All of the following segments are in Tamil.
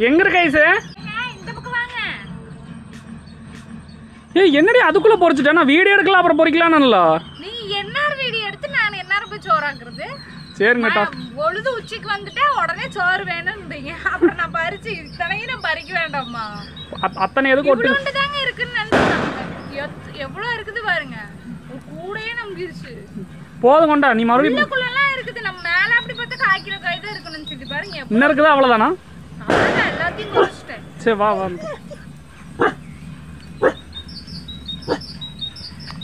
எங்க இருக்க ஐசு? இந்த பக்கம் வாங்க. ஏய் என்னடி அதுக்குள்ள பொரிச்சிட்டேன். நான் வீடியோ எடுக்கலாம் அப்புறம் பொரிக்கலாம்னுல. நீ என்ன வீடியோ எடுத்து நான் என்ன போய் சோறாக்குறது? சரிங்கட்டா. பொழுது உச்சிக்கு வந்துட்டா உடனே சோறு வேணும்ன்றீங்க. அப்புறம் நான் பறிச்சு இத்தனையும் நான் பறிக்க வேண்டாமா? அத்தனை எதுக்கு ஒட்டு தாங்க இருக்குன்னு நினைச்சாங்க. எவ்வளவு இருக்குது பாருங்க. கூடையே நம்பிருச்சு. போதும் கொண்டா நீ மறுபடியும் உள்ளக்குள்ளலாம் இருக்குது. நம்ம மேல அப்படி பார்த்தா 1/4 கிலோ காய் தான் இருக்குன்னு சொல்லி பாருங்க. என்ன இருக்குதா அவ்வளவுதானா? அவ்வளவுதான் எல்லாத்தையும் குடிச்சிட்டேன். சரி வா வா.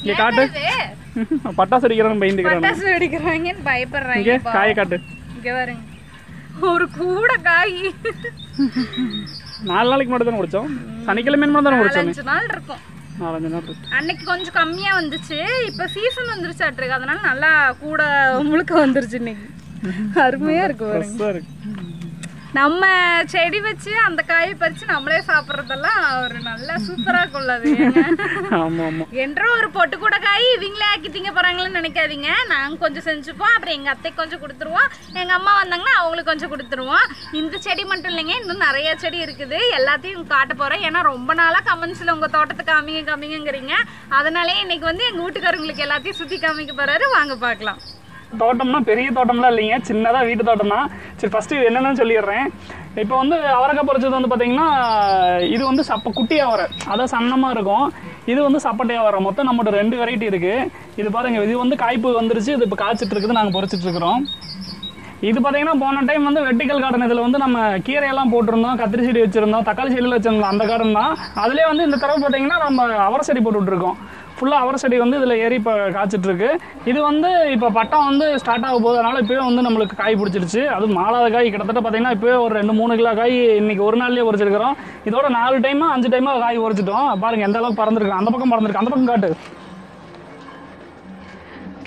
இங்க காட்டு. பட்டாசு அடிக்கிறவங்க பயந்துக்கிறாங்க. பட்டாசு வெடிக்கிறாங்கன்னு பயப்படுறாங்க. இங்க காயை காட்டு. இங்க பாருங்க. ஒரு கூட காய் 4 நாளைக்கு மட்டும் தானே குடிச்சோம். சனிக்கிழமை மட்டும் தானே குடிச்சோம். 5 நாள் இருக்கும். 4 நாள் இருக்கு. அன்னைக்கு கொஞ்சம் கம்மியா வந்துச்சு. இப்ப சீசன் வந்துருச்சாட்ருக்கு. அதனால நல்லா கூட முழுக்க வந்துருச்சு இன்னைக்கு. அருமையா இருக்கு பாருங்க. நம்ம செடி வச்சு அந்த காயை பறிச்சு நம்மளே சாப்பிட்றதெல்லாம் ஒரு நல்லா சூப்பரா கொள்ளாது. என்ற ஒரு பொட்டு கூட காய் இவங்களே ஆக்கி திங்க போறாங்களன்னு நினைக்காதீங்க. நாங்க கொஞ்சம் செஞ்சுப்போம். அப்புறம் எங்க அத்தைக்கு கொஞ்சம் கொடுத்துருவோம். எங்க அம்மா வந்தாங்கன்னா அவங்களுக்கு கொஞ்சம் கொடுத்துருவோம். இந்த செடி மட்டும் இல்லைங்க, இன்னும் நிறைய செடி இருக்குது. எல்லாத்தையும் காட்ட போறேன். ஏன்னா ரொம்ப நாளா கமெண்ட்ஸ்ல உங்க தோட்டத்தை காமிங்கிறீங்க. அதனாலே இன்னைக்கு வந்து எங்க வீட்டுக்காரங்களுக்கு எல்லாத்தையும் சுத்தி காமிக்க போறாரு. வாங்க பார்க்கலாம். தோட்டம்னா பெரிய தோட்டம்லாம் இல்லைங்க, சின்னதாக வீட்டு தோட்டம் தான். சரி ஃபஸ்ட்டு இது என்னென்னு சொல்லிடுறேன். இப்போ வந்து அவரைக்காய் பறிச்சது வந்து பார்த்தீங்கன்னா இது வந்து குட்டி அவரை, அதான் சன்னமாக இருக்கும். இது வந்து சப்பட்டை அவரை. மொத்தம் நம்மகிட்ட 2 வெரைட்டி இருக்குது. இது பாருங்கள், இது வந்து காய்ப்பு வந்துருச்சு. இது இப்போ காய்ச்சிட்டு இருக்குது. நாங்கள் பறிச்சிட்ருக்குறோம். இது பார்த்தீங்கன்னா போன டைம் வந்து வெர்டிக்கல் கார்டன். இதில் வந்து நம்ம கீரையெல்லாம் போட்டிருந்தோம், கத்திரி செடி வச்சுருந்தோம், தக்காளி செடியில் வச்சுருந்தோம். அந்த கார்டன் தான். அதிலே வந்து இந்த தடவை பார்த்தீங்கன்னா நம்ம அவரை செடி போட்டு விட்ருக்கோம். ஃபுல்லாக அவரை செடி வந்து இதில் ஏறி இப்போ காய்ச்சிட்ருக்கு. இது வந்து இப்போ பட்டம் வந்து ஸ்டார்ட் ஆக போகிறதுனால இப்போவே வந்து நம்மளுக்கு காய் பிடிச்சிருச்சு. அது மாலாத காய் கிட்டத்தட்ட பார்த்தீங்கன்னா இப்போவே ஒரு 2-3 கிலோ காய் இன்றைக்கி ஒரு நாள்லேயே உரைச்சிருக்கிறோம். இதோட 4 டைமோ 5 டைமோ காய் உரைச்சிட்டோம். பாருங்கள் எந்த அளவுக்கு பறந்துருக்கு. அந்த பக்கம் பறந்துருக்கு. அந்த பக்கம் காட்டு.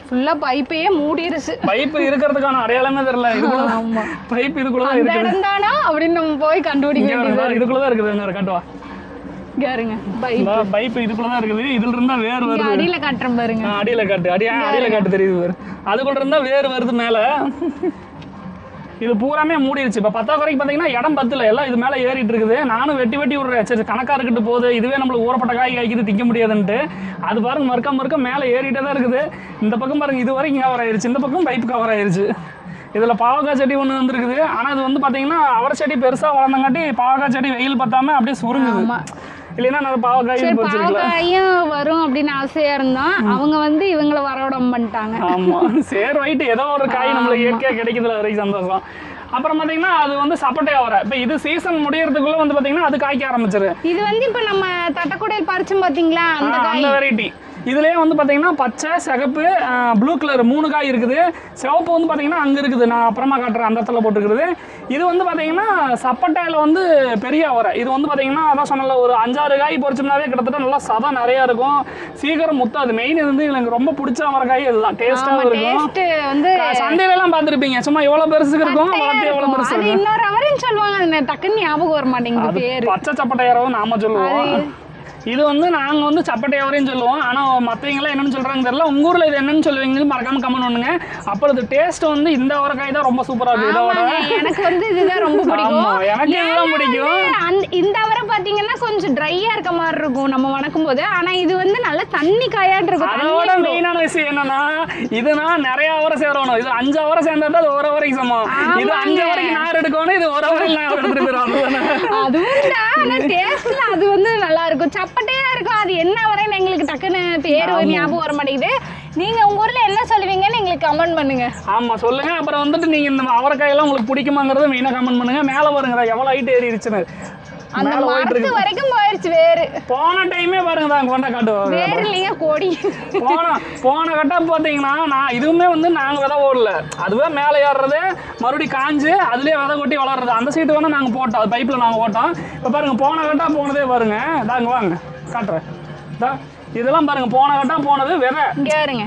ஃபுல்லா பைப்பையே மூடிருச்சு. பைப் இருக்கிறதுக்கான அடையாளமே தெரியல. இதுக்குள்ள பைப் இதுக்குள்ள தான் இருக்குது. இடம்தானா அப்படின்னு நம்ம போய் கண்டுபிடிக்க வேண்டியது. இதுக்குள்ள தான் இருக்குது. காட்டுவா பாருங்க. பைப் இதுக்குள்ள தான் இருக்குது. இதுல இருந்தா வேர் வருது. அடியில காட்டுறேன் பாருங்க. அடியில காட்டு. அடியில காட்டு தெரியுது பாரு. அதுக்குள்ள இருந்தா வேர் வருது மேல. இது பூராமே மூடிடுச்சு. இப்போ 10 வரைக்கும் பார்த்தீங்கன்னா இடம் பத்தல. எல்லாம் இது மேலே ஏறிட்டு இருக்குது. நானும் வெட்டி விடுறேன். சரி கணக்காக இருக்கட்டு போகுது. இதுவே நம்மளுக்கு ஊறப்பட்ட காய் காய்க்குது, திங்க முடியாதுன்ட்டு. அது பாருங்க மறுக்க மேலே ஏறிட்டே தான் இருக்குது. இந்த பக்கம் பாருங்க இது வரைக்கும் கவர் ஆயிருச்சு. இந்த பக்கம் பைப் கவர் ஆயிருச்சு. இதில் பாவக்காய் செடி ஒன்று வந்துருக்குது. ஆனால் இது வந்து பார்த்தீங்கன்னா அவரை செடி பெருசாக வளர்ந்தங்காட்டி பாவக்காய் செடி வெயில் பத்தாமல் அப்படியே சுருங்குது. இல்லைன்னா நான் பாவக்காயும் வரும் அப்படின்னு ஆசையா இருந்தோம். அவங்க வந்து இவங்களை வரவிடம் பண்ணிட்டாங்க. ஆமா சரி ரைட்டு. ஏதோ ஒரு காய் நம்மளுக்கு இயற்கையாக கிடைக்குதுல வரைக்கும் சந்தோஷம். அப்புறம் பாத்தீங்கன்னா அது வந்து சப்பட்டை அவரை. இப்ப இது சீசன் முடியறதுக்குள்ள வந்து பாத்தீங்கன்னா அது காய்க்க ஆரம்பிச்சிரு. இது வந்து இப்ப நம்ம தட்டக்குடையில் பறிச்சோம் பாத்தீங்களா, அந்த வெரைட்டி. இதுலேயே வந்து பார்த்தீங்கன்னா பச்சை, சிகப்பு, ப்ளூ கலர் 3 காய் இருக்குது. சிவப்பு வந்து பார்த்தீங்கன்னா அங்கே இருக்குது. நான் அப்புறமா காட்டுறேன். அந்த இடத்துல போட்டுருக்குது. இது வந்து பார்த்தீங்கன்னா சப்பட்டையில் வந்து பெரிய அவரை. இது வந்து பார்த்தீங்கன்னா அதான் சொன்னல, ஒரு 5-6 காய் பொறிச்சோம்னாவே கிட்டத்தட்ட நல்லா சதம் நிறையா இருக்கும். சீக்கிரம் முத்தாது. மெயின் இது வந்து எனக்கு ரொம்ப பிடிச்ச அவரைக்காய் இதுதான். டேஸ்ட்டாகவும் இருக்கும். சந்தையிலலாம் பார்த்துருப்பீங்க, சும்மா எவ்வளோ பெருசுக்கு இருக்கும், வளர்த்து எவ்வளோ பெருசு இருக்கும். இன்னொரு அவரைன்னு சொல்லுவாங்க, டக்குன்னு ஞாபகம் வர மாட்டேங்குது. பச்சை சப்பட்டை அவரை நாம சொல்லுவோம். இது வந்து நாங்கள் வந்து சப்பட்டை அவரையும் சொல்லுவோம். ஆனால் மற்றவங்களாம் என்னென்னு சொல்கிறாங்க தெரியல. உங்கள் ஊரில் இது என்னென்னு சொல்லுவீங்கன்னு மறக்காம கமெண்ட் பண்ணுங்க. அப்புறம் இது டேஸ்ட் வந்து இந்த அவரைக்காய் தான் ரொம்ப சூப்பராக இருக்குது. இதோட எனக்கு வந்து இதுதான் ரொம்ப பிடிக்கும். எனக்கு இதுதான் பிடிக்கும். இந்த அவரை பார்த்தீங்கன்னா கொஞ்சம் ட்ரையாக இருக்க மாதிரி இருக்கும் நம்ம வணக்கும் போது. ஆனால் இது வந்து நல்ல தண்ணி காயாட்டு இருக்கும். அதோட மெயினான விஷயம் என்னன்னா, இதுனா நிறைய அவரை சேரணும். இது 5 அவரை சேர்ந்தா அது 1 அவரைக்கு சமம். இது 5 அவரைக்கு நார் எடுக்கணும். இது 1 அவரைக்கு நார் எடுத்துட்டு போயிடும். அதுவும் ஆனால் டேஸ்ட்ல அது வந்து நல்லா இருக்கும். சப்பட்டையா இருக்கும். அது என்ன வரைன்னு எங்களுக்கு டக்குன்னு பேர் ஞாபகம் வர மாட்டேங்குது. நீங்க உங்க ஊர்ல என்ன சொல்லுவீங்கன்னு எங்களுக்கு கமெண்ட் பண்ணுங்க. ஆமா சொல்லுங்க. அப்புறம் வந்துட்டு நீங்க இந்த அவரைக்காயெல்லாம் உங்களுக்கு பிடிக்குமாங்கிறத மெயினா கமெண்ட் பண்ணுங்க. மேல பாருங்க எவ்வளவு ஹைட் ஏறிடுச்சுன்னு. அந்த மரத்து வரைக்கும் போயிருச்சு வேறு. போன டைமே பாருங்க தான் கொண்ட காட்டுவோம். வேறு இல்லைங்க கோடி. போன கட்டம் பார்த்தீங்கன்னா நான் இதுவுமே வந்து நாங்கள் விதை ஓடல. அதுவே மேலே ஏறுறது மறுபடியும் காஞ்சு அதுலேயே விதை கொட்டி வளர்றது. அந்த சீட்டு வேணால் நாங்கள் போட்டோம். அது பைப்பில் நாங்கள் போட்டோம். இப்போ பாருங்க போன கட்டம் போனதே பாருங்க. தாங்க வாங்க காட்டுறேன். இதெல்லாம் பாருங்க போன கட்டம் போனது விதை.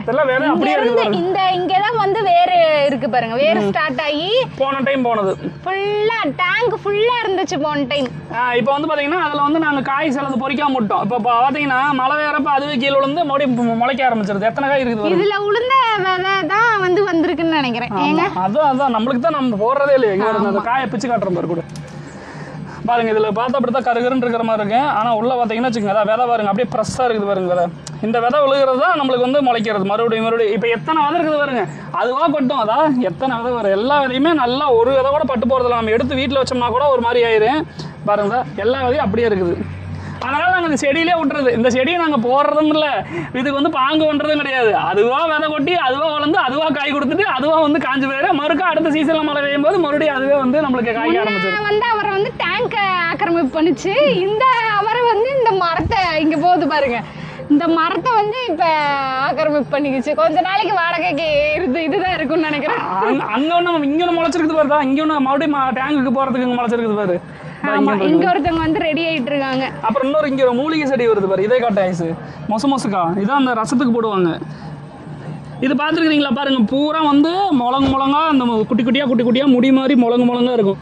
இதெல்லாம் விதை அப்படியே இருக்கு. இந்த இங்கதான் வந்து வேறு இருக்கு பாருங்க. வேறு ஸ்டார்ட் ஆகி போன டைம் போனது ஃபுல்லா டேங்க் ஃபுல்லா இருந்துச்சு போன டைம். இப்போ வந்து பாத்தீங்கன்னா அதுல வந்து நாங்க காய் சிலது பொறிக்காம விட்டோம். இப்போ பாத்தீங்கன்னா மழை வேறப்ப அதுவே கீழே விழுந்து மறுபடியும் முளைக்க ஆரம்பிச்சிருது. எத்தனை காய் இருக்குது இதுல உளுந்த விதை தான் வந்து வந்திருக்குன்னு நினைக்கிறேன். அதான் நம்மளுக்கு தான் நம்ம போடுறதே இல்லையா. அந்த காயை பிச்சு காட்டுற மாதிரி கூட பாருங்க இதில் பார்த்தா அப்படி தான் கருகருன்னு இருக்கிற மாதிரி இருக்கு. ஆனால் உள்ளே பார்த்தீங்கன்னா வச்சுக்கோங்க, அதான் விதை பாருங்க அப்படியே ஃப்ரெஷ்ஷாக இருக்குது பாருங்க விதை. இந்த விதை விழுகிறது தான் நம்மளுக்கு வந்து முளைக்கிறது மறுபடியும். இப்போ எத்தனை விதை இருக்குது பாருங்க, அதுவாக கொட்டும். அதான் எத்தனை விதை வரும், எல்லா விதையுமே நல்லா ஒரு விதை கூட பட்டு போகிறதில்ல. நம்ம எடுத்து வீட்டில் வச்சோம்னா கூட ஒரு மாதிரி ஆயிரும் பாருங்க. எல்லா விதையும் அப்படியே இருக்குது. அதனால் நாங்கள் இந்த செடியிலே விட்டுறது. இந்த செடியை நாங்கள் போடுறதும் இல்லை, இதுக்கு வந்து பாங்கு பண்ணுறதும் கிடையாது. அதுவாக விதை கொட்டி அதுவாக வளர்ந்து அதுவாக காய் கொடுத்துட்டு அதுவாக வந்து காஞ்சு போயிரு. மறுக்கா அடுத்த சீசனில் மழை பெய்யும் போது மறுபடியும் அதுவே வந்து நம்மளுக்கு காய்க்க ஆரம்பிச்சிடும். வந்து அவரை வந்து டேங்கை ஆக்கிரமிப்பு பண்ணிச்சு. இந்த அவரை வந்து இந்த மரத்தை இங்கே போகுது பாருங்க, இந்த மரத்தை வந்து இப்போ ஆக்கிரமிப்பு பண்ணிக்கிச்சு. கொஞ்ச நாளைக்கு வாடகைக்கு இதுதான் இருக்குன்னு நினைக்கிறேன். அங்கே ஒன்று இங்கே ஒன்று முளைச்சிருக்குது பாருதா, இங்கே ஒன்று மறுபடியும் டேங்குக்கு போகிறதுக்கு இங்கே முளைச்சிருக்குது பாரு. இங்க ஒருத்தவங்க வந்து ரெடி ஆயிட்டு இருக்காங்க. அப்புறம் இன்னொரு இங்க ஒரு மூலிகை செடி வருது பாரு, இதே காட்டு ஐஸ் மொசுக்கா, இதான் அந்த ரசத்துக்கு போடுவாங்க. இது பார்த்துருக்கீங்களா பாருங்க, பூரா வந்து முழங்கா அந்த குட்டி குட்டியா முடி மாதிரி முழங்கா இருக்கும்.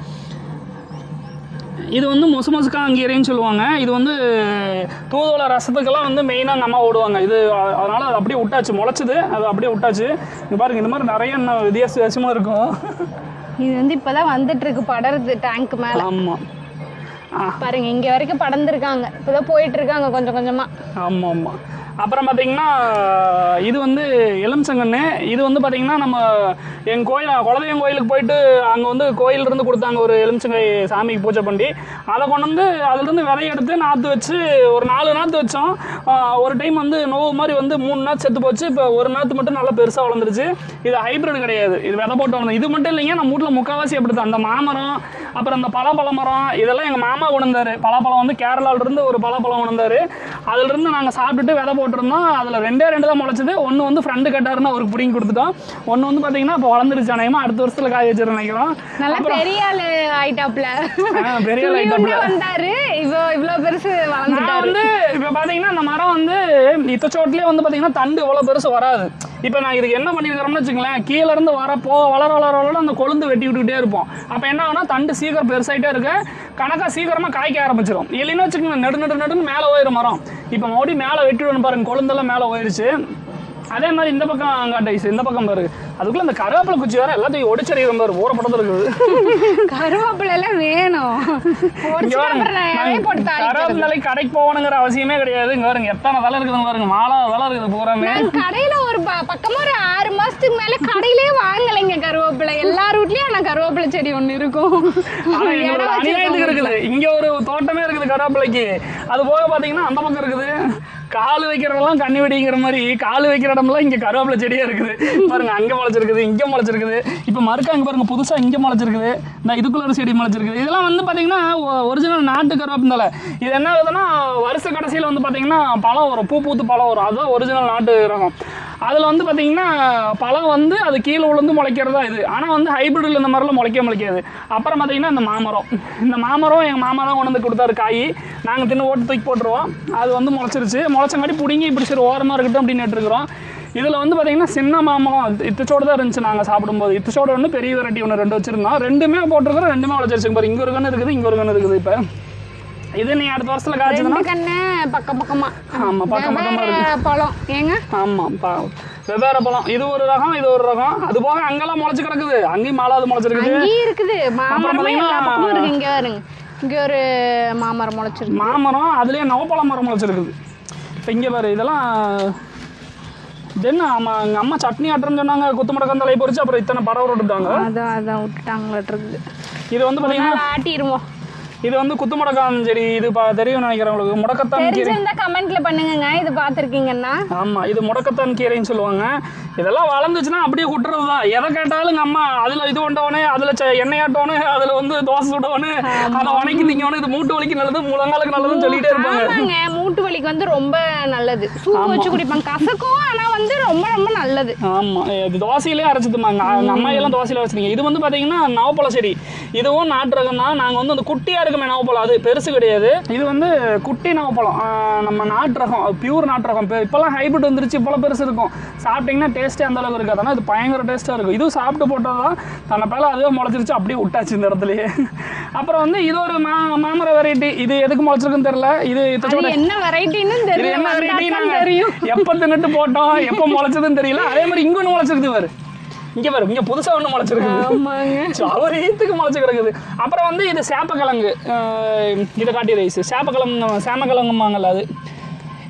இது வந்து மொசுக்கா அங்கீரைன்னு சொல்லுவாங்க. இது வந்து தூதுவளை ரசத்துக்கெல்லாம் வந்து மெயினாக நம்ம ஓடுவாங்க. இது அதனால் அது அப்படியே விட்டாச்சு, முளைச்சிது அது அப்படியே விட்டாச்சு. இங்கே பாருங்க இந்த மாதிரி நிறைய வித்தியாசமாக இருக்கும். இது வந்து இப்போதான் வந்துட்டு இருக்கு, படருது டேங்க் மேலே. ஆமாம் பாருங்க இங்கே வரைக்கும் படர்ந்துருக்காங்க, இப்போதான் போயிட்டு இருக்காங்க கொஞ்சம் கொஞ்சமாக. ஆமாம். அப்புறம் பார்த்தீங்கன்னா இது வந்து எலுமிச்சங்கன்று. இது வந்து பார்த்தீங்கன்னா நம்ம எங்கள் குலதெய்வம் கோயிலுக்கு போயிட்டு அங்கே வந்து கோயிலிருந்து கொடுத்தாங்க ஒரு எலுமிச்சங்காய் சாமிக்கு பூஜை பண்ணி. அதை கொண்டு வந்து அதுலேருந்து விதைய எடுத்து நாற்று வச்சு ஒரு 4 நாற்று வச்சோம். ஒரு டைம் வந்து நோவு மாதிரி வந்து 3 நாற்று செத்து போச்சு. இப்போ ஒரு நாற்று மட்டும் நல்லா பெருசாக வளர்ந்துருச்சு. இது ஹைப்ரிட் கிடையாது, இது விதை போட்டு வளர்ந்து. இது மட்டும் இல்லைங்க, நம்ம வீட்டில் முக்கால்வாசி அப்படி தான். அந்த மாமரம் அப்புறம் அந்த பலாப்பழ மரம் இதெல்லாம் எங்கள் மாமா உணர்ந்தார். பலாப்பழம் வந்து கேரளாவிலிருந்து ஒரு பலாப்பழம் உணர்ந்தார். அதிலிருந்து நாங்கள் சாப்பிட்டுட்டு விதை போட்டிருந்தோம். அதில் 2 தான் முளைச்சது. ஒன்று வந்து ஃப்ரெண்டு கட்டாருன்னு அவருக்கு பிடிங்கி கொடுத்துட்டோம். ஒன்று வந்து பார்த்தீங்கன்னா இப்போ வளர்ந்துருச்சு. அநேகமாக அடுத்த வருஷத்தில் காய் வச்சிருக்கோம் நினைக்கிறோம். நல்லா பெரிய ஆள் ஆயிட்டாப்ல, பெரிய ஆள் ஆயிட்டாப்ல வந்தாரு. இவ்வளோ பெருசு வளர்ந்துட்டாரு. வந்து இப்போ பார்த்தீங்கன்னா அந்த மரம் வந்து இத்தச்சோட்லேயே வந்து பார்த்தீங்கன்னா தண்டு இவ்வளோ பெருசு வராது. இப்போ நான் இதுக்கு என்ன பண்ணியிருக்கிறோம்னு வச்சுங்களேன், கீழே இருந்து வளர அந்த கொழுந்து வெட்டி விட்டுக்கிட்டே இருப்போம். அப்போ என்ன ஆகுனா தண்டு சீக்கிரம் பெருசாயிட்டே இருக்கு, கணக்காக சீக்கிரமாக காய்க்க ஆரம்பிச்சிடும். இல்லைன்னு வச்சுக்கோங்க நடுன்னு மேலே போயிடும் மரம். இப்போ மறுபடியும் மேலே வெட்டிவிடணும் பாருங்க, கொழுந்தெல்லாம் மேலே போயிடுச்சு. அதே மாதிரி இந்த பக்கம் காட்டைஸ், இந்த பக்கம் பாரு, அதுக்குள்ள இந்த கருவேப்பிலை குச்சி வேற எல்லாத்தையும் ஒடிச்சறிகிற மாதிரி ஊறப்பட்டது இருக்குது. கருவேப்பிலை எல்லாம் வேணும். கருவேப்பிலை கடைக்கு போகணுங்கிற அவசியமே கிடையாது. இங்க பாருங்க எத்தனை தலை இருக்குதுங்க பாருங்க, 4 தலை இருக்குது பூராமே. கடையில ஒரு பக்கமா ஒரு 6 மாசத்துக்கு மேல கடையிலே வாங்கலைங்க கருவேப்பிலை. எல்லார் வீட்லயும் ஆனா கருவேப்பிலை செடி ஒண்ணு இருக்கும். அநியாயத்துக்கு இருக்குது. இங்க ஒரு தோட்டமே இருக்குது கருவேப்பிலைக்கு. அது போக பாத்தீங்கன்னா அந்த பக்கம் இருக்குது. கால் வைக்கிறதெல்லாம் கண்ணி வெடிங்கிற மாதிரி கால் வைக்கிற இடம்லாம் இங்கே கருவேப்பிலை செடியே இருக்குது பாருங்க. அங்கே முளைச்சிருக்குது, இங்கே முளைச்சிருக்குது. இப்போ மறுக்காங்க பாருங்க, புதுசாக இங்கே முளைச்சிருக்குது. இந்த இதுக்குள்ள ஒரு செடி முளைச்சிருக்குது. இதெல்லாம் வந்து பார்த்தீங்கன்னா ஒரிஜினல் நாட்டு கருவேப்பிலை. இது என்ன ஆகுதுன்னா வருஷ கடைசியில் வந்து பார்த்தீங்கன்னா பழம் வரும், பூத்து பழம் வரும். அதுதான் ஒரிஜினல் நாட்டு ரகம். அதில் வந்து பார்த்தீங்கன்னா பழம் வந்து அது கீழே விழுந்து முளைக்கிறதா இது. ஆனால் வந்து ஹைப்ரிட்டில் இந்த மாதிரிலாம் முளைக்காது. அப்புறம் பார்த்தீங்கன்னா இந்த மாமரம் எங்கள் மாமா தான் கொண்டு வந்து கொடுத்தாரு காய். நாங்கள் தின்னு ஓட்டு தூக்கி போட்டுருவோம். அது வந்து முளைச்சிருச்சு. முளைச்சங்காட்டி பிடிங்கி இப்படி சரி ஓரமாக இருக்கட்டும் அப்படின்னு நட்டுருக்குறோம். இதில் வந்து பார்த்தீங்கன்னா சின்ன மாமரம் இத்தச்சோடு தான் இருந்துச்சு. நாங்கள் சாப்பிடும்போது இத்தச்சோடு ஒன்று பெரிய வெரைட்டி ஒன்று 2 வச்சுருந்தோம். 2மே போட்டிருக்கிறோம், 2மே முளைச்சிருச்சு. பாரு இங்கே ஒரு கன்று இருக்குது, இங்கே ஒரு கன்று இருக்குது. இப்போ இது நீ அடுத்த வருஷத்துல காய்ச்சதுன்னா பக்கமா ஆமா பக்கமா இருக்கு பழம். ஏங்க ஆமா வெவ்வேறு பழம். இது ஒரு ரகம், இது ஒரு ரகம். அது போக அங்கெல்லாம் முளைச்சு கிடக்குது. அங்கேயும் மாலாவது முளைச்சிருக்குது. அப்புறம் பாத்தீங்கன்னா இங்க பாருங்க, இங்க ஒரு மாமரம் முளைச்சிருக்கு. மாமரம் அதுலயே நவப்பழ மரம் முளைச்சிருக்குது. இப்போ இங்க பாரு இதெல்லாம் என்ன எங்கள் அம்மா சட்னி ஆட்டுறேன்னு சொன்னாங்க. குத்துமடக்கம் தலை பொறிச்சு அப்புறம் இத்தனை படம் விட்டுட்டாங்க. அதான் விட்டுட்டாங்க. இது வந்து பார்த்தீங்கன்னா ஆட்டிடுவோம். இது வந்து குத்துமுடக்கான் செடி. இது தெரியும் நினைக்கிறேன் உங்களுக்கு. முடக்கத்தான் கீரை கமெண்ட்ல பண்ணுங்க இது பார்த்துருக்கீங்கன்னா. ஆமா இது முடக்கத்தான் கீரைன்னு சொல்லுவாங்க. இதெல்லாம் வளர்ந்துச்சுன்னா அப்படியே விட்டுறது தான். எதை கேட்டாலும் எங்கள் அம்மா அதில் இது கொண்டவனே, அதில் எண்ணெய் ஆட்டோன்னு, அதில் வந்து தோசை சுடவனு, அதை வணக்கி திங்கவனு, இது மூட்டு வலிக்கு நல்லது, முழங்காலுக்கு நல்லதுன்னு சொல்லிட்டே இருப்பாங்க. மூட்டு வலிக்கு வந்து ரொம்ப நல்லது. சூப் வச்சு குடிப்பாங்க, கசக்கும். ஆனால் வந்து ரொம்ப ரொம்ப நல்லது. ஆமாம் இது தோசையிலே அரைச்சிட்டுமாங்க. எங்கள் அம்மா எல்லாம் தோசையில் வச்சுருங்க. இது வந்து பார்த்தீங்கன்னா நவப்பழ செடி. இதுவும் நாட்டு ரகம் தான். நாங்கள் வந்து அந்த குட்டியாக இருக்குமே நவப்பழம், அது பெருசு கிடையாது. இது வந்து குட்டி நவப்பழம், நம்ம நாட்டு ரகம், பியூர் நாட்டு ரகம். இப்போல்லாம் ஹைபிரிட் வந்துருச்சு, இப்போலாம் பெருசு இருக்கும். சாப்பிட்டீங்கன்னா டேஸ்ட்டே அந்த அளவுக்கு இருக்காது. ஆனால் இது பயங்கர டேஸ்ட்டாக இருக்கும். இதுவும் சாப்பிட்டு போட்டது தான் தன்னை பேல அதுவே முளைச்சிருச்சு, அப்படியே விட்டாச்சு இந்த இடத்துலயே. அப்புறம் வந்து இது ஒரு மாமர வெரைட்டி. இது எதுக்கு முளைச்சிருக்குன்னு தெரியல. இது என்ன வெரைட்டின்னு தெரியல. என்ன வெரைட்டி நாங்கள் எப்போ தின்னுட்டு போட்டோம், எப்போ முளைச்சதுன்னு தெரியல. அதே மாதிரி இங்கே ஒன்று முளைச்சிருக்குது பாரு. இங்க பாரு, இங்க புதுசா ஒண்ணு முளைச்சிருக்கு, அவரீத்துக்கு முளைச்சு கிடக்குது. அப்புறம் வந்து இது சேப்பக்கிழங்கு, இதை காட்டி ரைஸ், சேமக்கிழங்குமாங்கல்ல அது.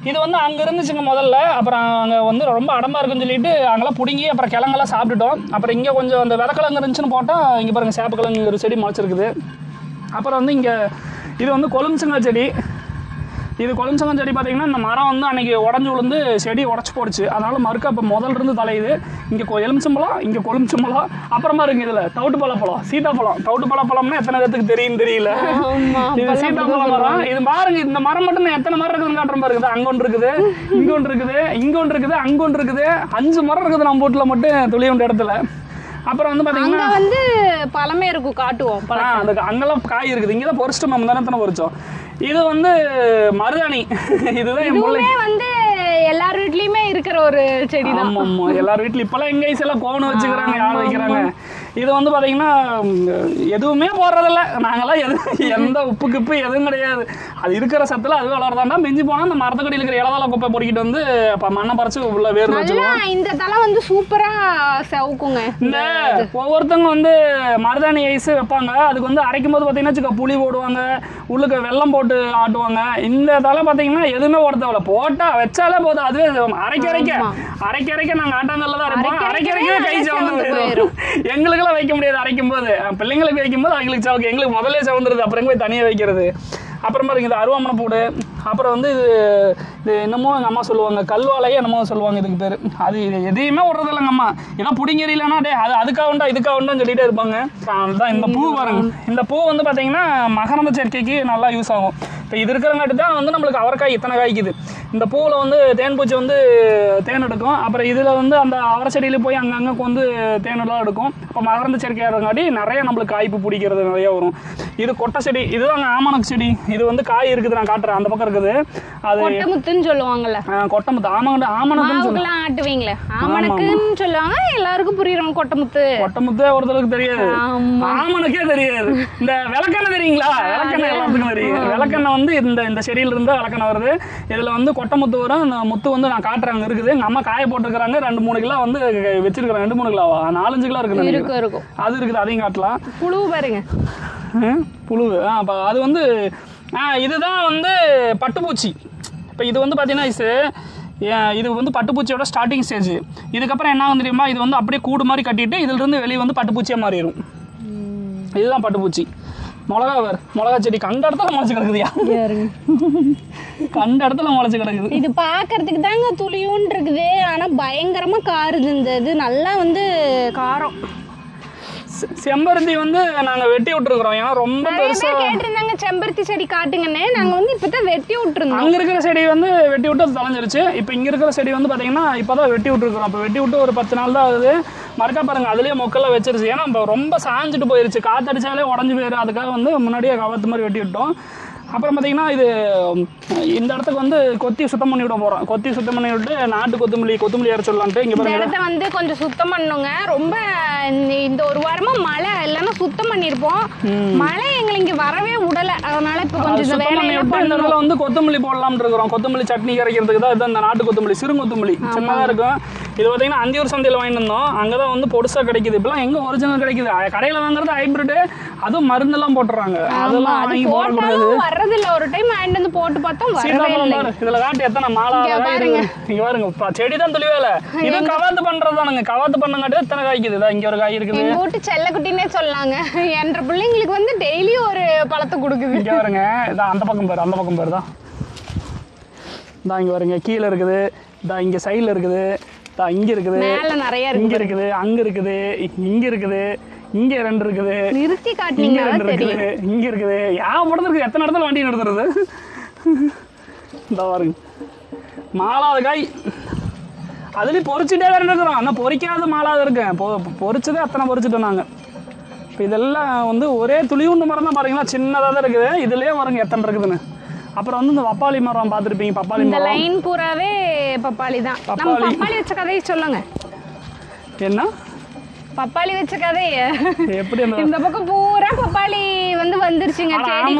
இது வந்து அங்கே இருந்துச்சுங்க முதல்ல. அப்புறம் அங்கே வந்து ரொம்ப அடம்பா இருக்குன்னு சொல்லிட்டு அங்கெல்லாம் பிடுங்கி அப்புறம் கிழங்கெல்லாம் சாப்பிட்டுட்டோம். அப்புறம் இங்கே கொஞ்சம் அந்த விதக்கிழங்கு இருந்துச்சுன்னு போட்டால் இங்கே பாருங்கள் சேப்பக்கிழங்கு ஒரு செடி முளைச்சிருக்குது. அப்புறம் வந்து இங்கே இது வந்து கொழும்சங்காய் செடி. இது கொழும்சங்காய் செடி பார்த்தீங்கன்னா இந்த மரம் வந்து அன்றைக்கி உடஞ்சி விழுந்து செடி உடச்சி போடுச்சு. அதனால் மறுக்க இப்போ முதல்ல இருந்து தலையுது. இங்கே எலுமிச்சம்பழம், இங்கே கொழும்சம்பழம், அப்புறமா இருக்குது இதில் தவுட்டுப்பழப்பழம், சீதாப்பழம். தவுட்டுப்பழப்பழம்னா எத்தனை பேருக்கு தெரியும் தெரியல. இது சீதாப்பழம் மரம். இது பாருங்க, இந்த மரம் மட்டும் எத்தனை மரம் இருக்குதுன்னு காட்டுற மாதிரி இருக்குது. அங்கே ஒன்று இருக்குது, இங்கே ஒன்று இருக்குது, இங்கே ஒன்று இருக்குது, அங்கே ஒன்று இருக்குது. 5 மரம் இருக்குது நம்ம வீட்டில் மட்டும் துளியுண்ட இடத்துல. அப்புறம் வந்து பாத்தீங்கன்னா வந்து பழமே இருக்கும், காட்டுவோம். அங்கெல்லாம் காய் இருக்குது. இங்கதான் பொறிச்சிட்டு நம்ம தானே பொறிச்சோம். இது வந்து மருதாணி. இதுதான் என் பிள்ளை வந்து எல்லார் வீட்லயுமே இருக்கிற ஒரு செடி தான். ஆமா ஆமா, எல்லார் வீட்லயும் இப்பெல்லாம் எங்க எல்லாம் கோணம் வச்சுக்கிறாங்க, யானை வைக்கிறாங்க. இது வந்து பாத்தீங்கன்னா எதுவுமே போடுறதில்ல நாங்கெல்லாம். எந்த உப்பு கிப்பு எதுவும் கிடையாது. அது இருக்கிற சத்துல அது வளர்றதாண்டா. மிஞ்சி போனா அந்த மரத்துக்கடியில் இருக்கிற இலதலை குப்பை பொறுக்கிட்டு வந்து மண்ணை பறிச்சு உள்ள வேறு வச்சுருவோம். இந்த தலை வந்து சூப்பரா செவுக்குங்க. இந்த ஒவ்வொருத்தவங்க வந்து மருதாணி ஐஸ் வைப்பாங்க. அதுக்கு வந்து அரைக்கும் போது பாத்தீங்கன்னா புளி போடுவாங்க, உள்ளுக்கு வெல்லம் போட்டு ஆட்டுவாங்க. இந்த தலை பாத்தீங்கன்னா எதுவுமே போட தேவையில்ல, போட்டா வச்சாலே போதும். அதுவே அரைக்க அரைக்க நாங்க ஆட்டாங்கல்ல தான் இருப்போம். அரைக்க கை சவுந்து எங்களுக்கு வைக்க முடியாது. அரைக்கும் போது பிள்ளைங்களுக்கு வைக்கும் போது அவங்களுக்கு சவுக்கு, எங்களுக்கு முதல்ல சவுந்துருது. அப்புறம் போய் தனியாக வைக்கிறது. அப்புறம் பாருங்க இது அருவாமனை பூடு. அப்புறம் வந்து இது என்னமோ எங்கள் அம்மா சொல்லுவாங்க, கல்வாழையே என்னமோ சொல்லுவாங்க இதுக்கு பேர். அது எதையுமே விடுறது இல்லைங்க அம்மா. ஏன்னா பிடிங்கறியிலன்னா டே அது அதுக்காக உண்டா இதுக்காக உண்டான்னு சொல்லிட்டே இருப்பாங்க. அதுதான் இந்த பூ பாருங்க. இந்த பூ வந்து பார்த்தீங்கன்னா மகரந்த சேர்க்கைக்கு நல்லா யூஸ் ஆகும். இப்போ இது இருக்கிறங்காட்டி தான் வந்து நம்மளுக்கு அவரைக்காய் இத்தனை காய்க்குது. இந்த பூவில் வந்து தேன் பூச்சி வந்து தேன் எடுக்கும். அப்புறம் இதில் வந்து அந்த அவரை செடியில் போய் அங்கங்கே வந்து தேனெல்லாம் எடுக்கும். இப்போ மகரந்த சேர்க்கையாக இருக்கிறங்காட்டி நிறைய நம்மளுக்கு காய்ப்பு பிடிக்கிறது நிறைய வரும். இது கொட்டை செடி, இதுதான் ஆமணக்கு செடி. இது வந்து காய் இருக்குது, நான் காட்டுறேன். அந்த பக்கம் இருக்குது, அது கொட்டமுத்துன்னு சொல்லுவாங்கல்ல. கொட்டமுத்து, ஆமணக்குன்னு ஆட்டுவீங்களே, ஆமணக்குன்னு சொல்லுவாங்க. எல்லாருக்கும் புரியுறோம். கொட்டமுத்து ஒருத்தருக்கு தெரியாது, ஆமணக்கே தெரியாது. இந்த விளக்கெண்ணெய் தெரியுங்களா? விளக்கெண்ணெய் எல்லாத்துக்கும் தெரியும். விளக்கெண்ணெய் வந்து இந்த செடியில இருந்து விளக்கெண்ணெய் வருது. இதுல வந்து கொட்டமுத்து வரும். அந்த முத்து வந்து நான் காட்டுறேன், அங்க இருக்குது. எங்க அம்மா காய போட்டுருக்காங்க. 2-3 கிலோ வந்து வச்சிருக்காங்க. 2-3 கிலோவா 4-5 கிலோ இருக்கு. அது இருக்குது, அதையும் காட்டலாம். புழு பாருங்க, புழு. அது வந்து இதுதான் வந்து பட்டுப்பூச்சி. இப்போ இது வந்து பார்த்தீங்கன்னா இது வந்து பட்டுப்பூச்சியோட ஸ்டார்டிங் ஸ்டேஜ். இதுக்கப்புறம் என்ன ஆகும் தெரியுமா? இது வந்து அப்படியே கூடு மாதிரி கட்டிட்டு இதுலேருந்து வெளியே வந்து பட்டுப்பூச்சியாக மாறிடும். இதுதான் பட்டுப்பூச்சி. மிளகா செடி கண்ட இடத்துல முளைச்சு கிடக்குதுயா, கண்ட இடத்துல முளைச்சு கிடக்குது. இது பாக்குறதுக்கு தாங்க துளியும் இருக்குது, ஆனா பயங்கரமா காருது. இந்த இது நல்லா வந்து காரம். செம்பருத்தி வந்து நாங்க வெட்டி விட்டுருக்கோம். ஏன்னா ரொம்ப பெருசா கேட்டிருந்தாங்க செம்பருத்தி செடி காட்டுங்கன்னு. நாங்க வந்து இப்பதான் வெட்டி விட்டுருந்தோம். அங்க இருக்கிற செடி வந்து வெட்டி விட்டு அது தலைஞ்சிருச்சு. இப்ப இங்க இருக்கிற செடி வந்து பாத்தீங்கன்னா இப்பதான் வெட்டி விட்டுருக்கோம். இப்ப வெட்டி விட்டு ஒரு 10 நாள் தான் ஆகுது. மறுக்கா பாருங்க அதுலயே மொக்கெல்லாம் வச்சிருச்சு. ஏன்னா ரொம்ப சாஞ்சிட்டு போயிருச்சு, காத்தடிச்சாலே உடஞ்சு போயிடும். அதுக்காக வந்து முன்னாடியே கவத்து மாதிரி வெட்டி விட்டோம். அப்புறம் பார்த்தீங்கன்னா இது இந்த இடத்துக்கு வந்து கொத்தி சுத்தம் பண்ணி விட போகிறோம். கொத்தி சுத்தம் பண்ணி விட்டு நாட்டு கொத்தமல்லி அரைச்சு சொல்லலான்ட்டு இங்கே பாருங்க. இடத்த வந்து கொஞ்சம் சுத்தம் பண்ணுங்க. ரொம்ப இந்த ஒரு வாரமாக மழை இல்லைன்னா சுத்தம் பண்ணியிருப்போம். மழை எங்களை இங்கே வரவே விடலை. அதனால இப்போ கொஞ்சம் சுத்தம் பண்ணி விட்டு இந்த இடத்துல வந்து கொத்தமல்லி போடலாம்னு இருக்கிறோம். கொத்தமல்லி சட்னி கரைக்கிறதுக்கு தான் இது. இந்த நாட்டு கொத்தமல்லி, சிறுங்கொத்தமல்லி சின்னதாக இருக்கும். இது பார்த்தீங்கன்னா அந்தியூர் சந்தையில் வாங்கிட்டு வந்தோம். அங்கே தான் வந்து பொடுசாக கிடைக்குது. இப்பெல்லாம் எங்கே ஒரிஜினல் கிடைக்குது? கடையில் வாங்குறது ஹைப்ரிட்டு, அதுவும் மருந்தெல்லாம் போட்டுறாங்க. அதெல்லாம் வாங்கி போடக்கூடாது. வரதில்லை. ஒரு டைம் வாங்கிட்டு வந்து போட்டு பார்த்தோம். இதுல காட்டு எத்தனை மாலா பாருங்க. செடி தான் துளி வேலை. இது கவாத்து பண்றதுதானுங்க. கவாத்து பண்ணங்காட்டி எத்தனை காய்க்குது. இங்க ஒரு காய் இருக்குது. எங்க வீட்டு செல்லக்குட்டினே சொல்லலாங்க. என்ற பிள்ளைங்களுக்கு வந்து டெய்லி ஒரு பழத்தை கொடுக்குது. இங்க பாருங்க, இதான் அந்த பக்கம் பாரு, அந்த பக்கம் பாரு தான். இதான் இங்க பாருங்க, கீழே இருக்குது. இதான் இங்க சைடுல இருக்குது. இங்க இருக்குது, இங்க இருக்குது, அங்க இருக்குது, இங்க இருக்குது, இங்க 2 இருக்குது. நிறுத்தி காட்டுங்க. 2 இருக்குது, இங்க இருக்குது. படத்துல இருக்கு. எத்தனை இடத்துல வண்டி நிறுத்துறது? இந்த பாருங்க, மாலாத காய். அதுலயும் பொறிச்சுட்டே தான் இருக்கிறோம். ஆனால் பொறிக்காத மாலாத இருக்கேன். பொறிச்சதே அத்தனை பொறிச்சிட்டோம் நாங்கள். இப்போ இதெல்லாம் வந்து ஒரே துளியுண்டு மரம் தான் பாருங்களா, சின்னதாக தான் இருக்குது. இதுலயே பாருங்க எத்தனை இருக்குதுன்னு. அப்புறம் வந்து இந்த பப்பாளி மரம் பார்த்துருப்பீங்க. பப்பாளி மரம் லைன் பூராவே பப்பாளி தான். பப்பாளி வச்ச கதையை சொல்லுங்க. என்ன பப்பாளி வச்ச கதைய? எப்படி இந்த பக்கம் பூரா பப்பாளி வந்து வந்துருச்சுங்க. செடி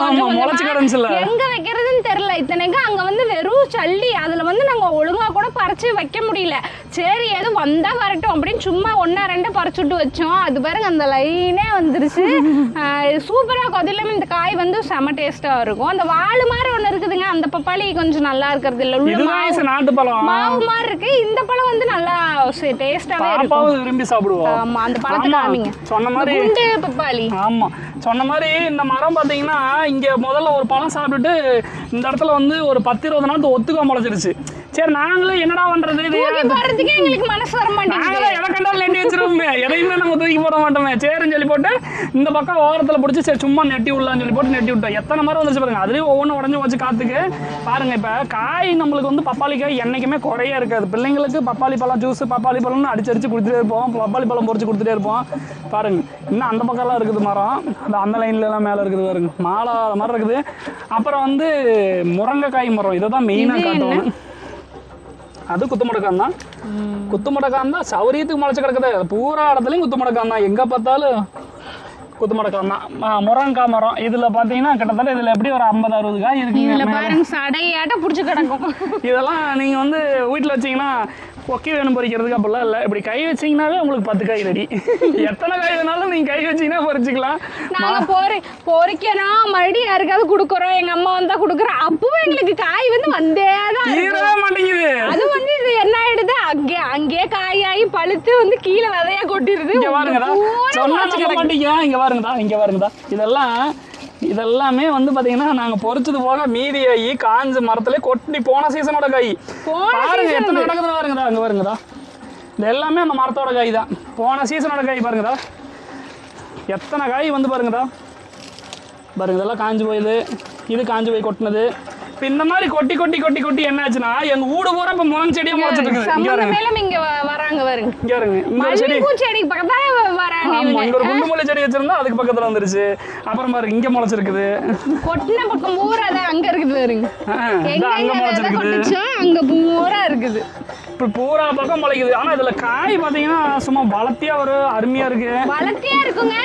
எங்க வைக்கிறதுன்னு தெரியல. இத்தனைக்கு அங்க வந்து வெறும் சல்லி. அதுல வந்து நாங்க ஒழுங்கா கூட பறிச்சு வைக்க முடியல. சரி எதுவும் வந்தா வரட்டும் அப்படின்னு சும்மா 1-2 பறிச்சுட்டு வச்சோம். அது பாருங்க அந்த லைனே வந்துருச்சு. சூப்பரா இருக்கும். அது இல்லாம இந்த காய் வந்து செம டேஸ்டா இருக்கும். அந்த வாழை மாதிரி ஒண்ணு இருக்குதுங்க, அந்த பப்பாளி கொஞ்சம் நல்லா இருக்கிறது இல்ல, உள்ள நாட்டு பழம் மாவு மாதிரி இருக்கு. இந்த பழம் வந்து நல்லா டேஸ்டாவே இருக்கும், விரும்பி சாப்பிடுவோம். ஆமா அந்த பழத்தை காமிங்க. சொன்ன மாதிரி குண்டு பப்பாளி. ஆமா சொன்ன மாதிரி இந்த மரம் பாத்தீங்கன்னா இங்க முதல்ல ஒரு பழம் சாப்பிட்டுட்டு இந்த இடத்துல வந்து ஒரு 10-20 நாள் ஒத்துக்க முளைச்சிருச்சு. சரி நாங்களும் என்னடா பண்றது, போறதுக்கே எங்களுக்கு மனசு வர மாட்டேங்குது. எதை கண்டாலும் நெட்டி வச்சிருவோமே, எதையுமே நம்ம தூக்கி போட மாட்டோமே. சரின்னு சொல்லி போட்டு இந்த பக்கம் ஓரத்துல பிடிச்சி சரி சும்மா நெட்டி விடலான்னு சொல்லி போட்டு நெட்டி விட்டோம். எத்தனை மரம் வந்துச்சு பாருங்க. அதுலயும் ஒவ்வொன்றும் உடஞ்சி வச்சு காத்துக்கு பாருங்க. இப்ப காய் நம்மளுக்கு வந்து பப்பாளி காய் என்னைக்குமே குறைய இருக்காது. பிள்ளைங்களுக்கு பப்பாளி பழம் ஜூஸ், பப்பாளி பழம்னு அடிச்சு கொடுத்துட்டே இருப்போம், பப்பாளி பழம் பொறிச்சு கொடுத்துட்டே இருப்போம். பாருங்க இன்னும் அந்த பக்கம்லாம் இருக்குது மரம், அந்த லைன்ல எல்லாம் மேல இருக்குது பாருங்க, மாலை மரம் இருக்குது. அப்புறம் வந்து முருங்கைக்காய் மரம், இதை தான் மெயினா காட்டுவாங்க. அது குத்துமுடக்கான் தான். குத்துமுடக்கான் தான் சௌரியத்துக்கு முளைச்சு கிடக்குது. பூரா இடத்துலையும் குத்துமுடக்கான் தான், எங்க பார்த்தாலும் குத்துமுடக்கான் தான். முருங்கைக்காய் மரம் இதுல பாத்தீங்கன்னா கிட்டத்தட்ட இதுல எப்படி ஒரு 50-60 காய் இருக்கு. சடையாட்ட புடிச்சு கிடக்கும். இதெல்லாம் நீங்க வந்து வீட்டுல வச்சீங்கன்னா கொக்கி வேணும் பொறிக்கிறதுக்கு அப்படிலாம் இல்லை. இப்படி கை வச்சிங்கனாவே உங்களுக்கு 10 காய் ரெடி. எத்தனை காய் வேணாலும் நீங்கள் கை வச்சிங்கன்னா பொறிச்சிக்கலாம். நாங்கள் பொறிக்கிறோம், மறுபடியும் யாருக்காவது கொடுக்குறோம், எங்கள் அம்மா வந்தால் கொடுக்குறோம். அப்பவும் எங்களுக்கு காய் வந்து வந்தே தான் தீரவே மாட்டேங்குது. அது வந்து இது என்ன ஆயிடுது, அங்கேயே காயாகி பழுத்து வந்து கீழே விதையா கொட்டிடுது. இங்கே பாருங்கடா, இங்கே பாருங்கடா. இதெல்லாமே வந்து பாத்தீங்கன்னா நாங்க பொறிச்சது போக மீதியாகி காஞ்ச மரத்துல கொட்டி போன சீசனோட காய் பாருங்க. எத்தனை நடக்குது பாருங்கதா, அங்க பாருங்கதா. இது எல்லாமே அந்த மரத்தோட காய் தான், போன சீசனோட காய் பாருங்கதா. எத்தனை காய் வந்து பாருங்கதா. பாருங்க இதெல்லாம் காஞ்சு போயிது, இது காஞ்சு போய் கொட்டினது. இப்போ இந்த மாதிரி கொட்டி கொட்டி கொட்டி கொட்டி என்ன ஆச்சுன்னா எங்க ஊடு பூரா இப்போ முருங்கை செடியா முளைச்சிட்டு இருக்குது. இங்க வராங்க பாருங்க, இங்க பாருங்க, இங்க ஒரு செடி செடிக்கு பக்கத்துல வராங்க. ஆமா, இங்க ஒரு குண்டு மல்லி செடி வச்சிருந்தா அதுக்கு பக்கத்துல வந்துருச்சு. அப்புறம் பாருங்க இங்க முளைச்சிருக்குது. கொட்டின பக்கம் பூரா தான் அங்க இருக்குது பாருங்க, அங்க முளைச்சிருக்குது, அங்க பூரா இருக்குது. இப்போ பூரா பக்கம் முளைக்குது. ஆனா இதுல காய் பாத்தீங்கன்னா சும்மா வளர்த்தியா ஒரு அருமையா இருக்கு, வளர்த்தியா இருக்குங்க.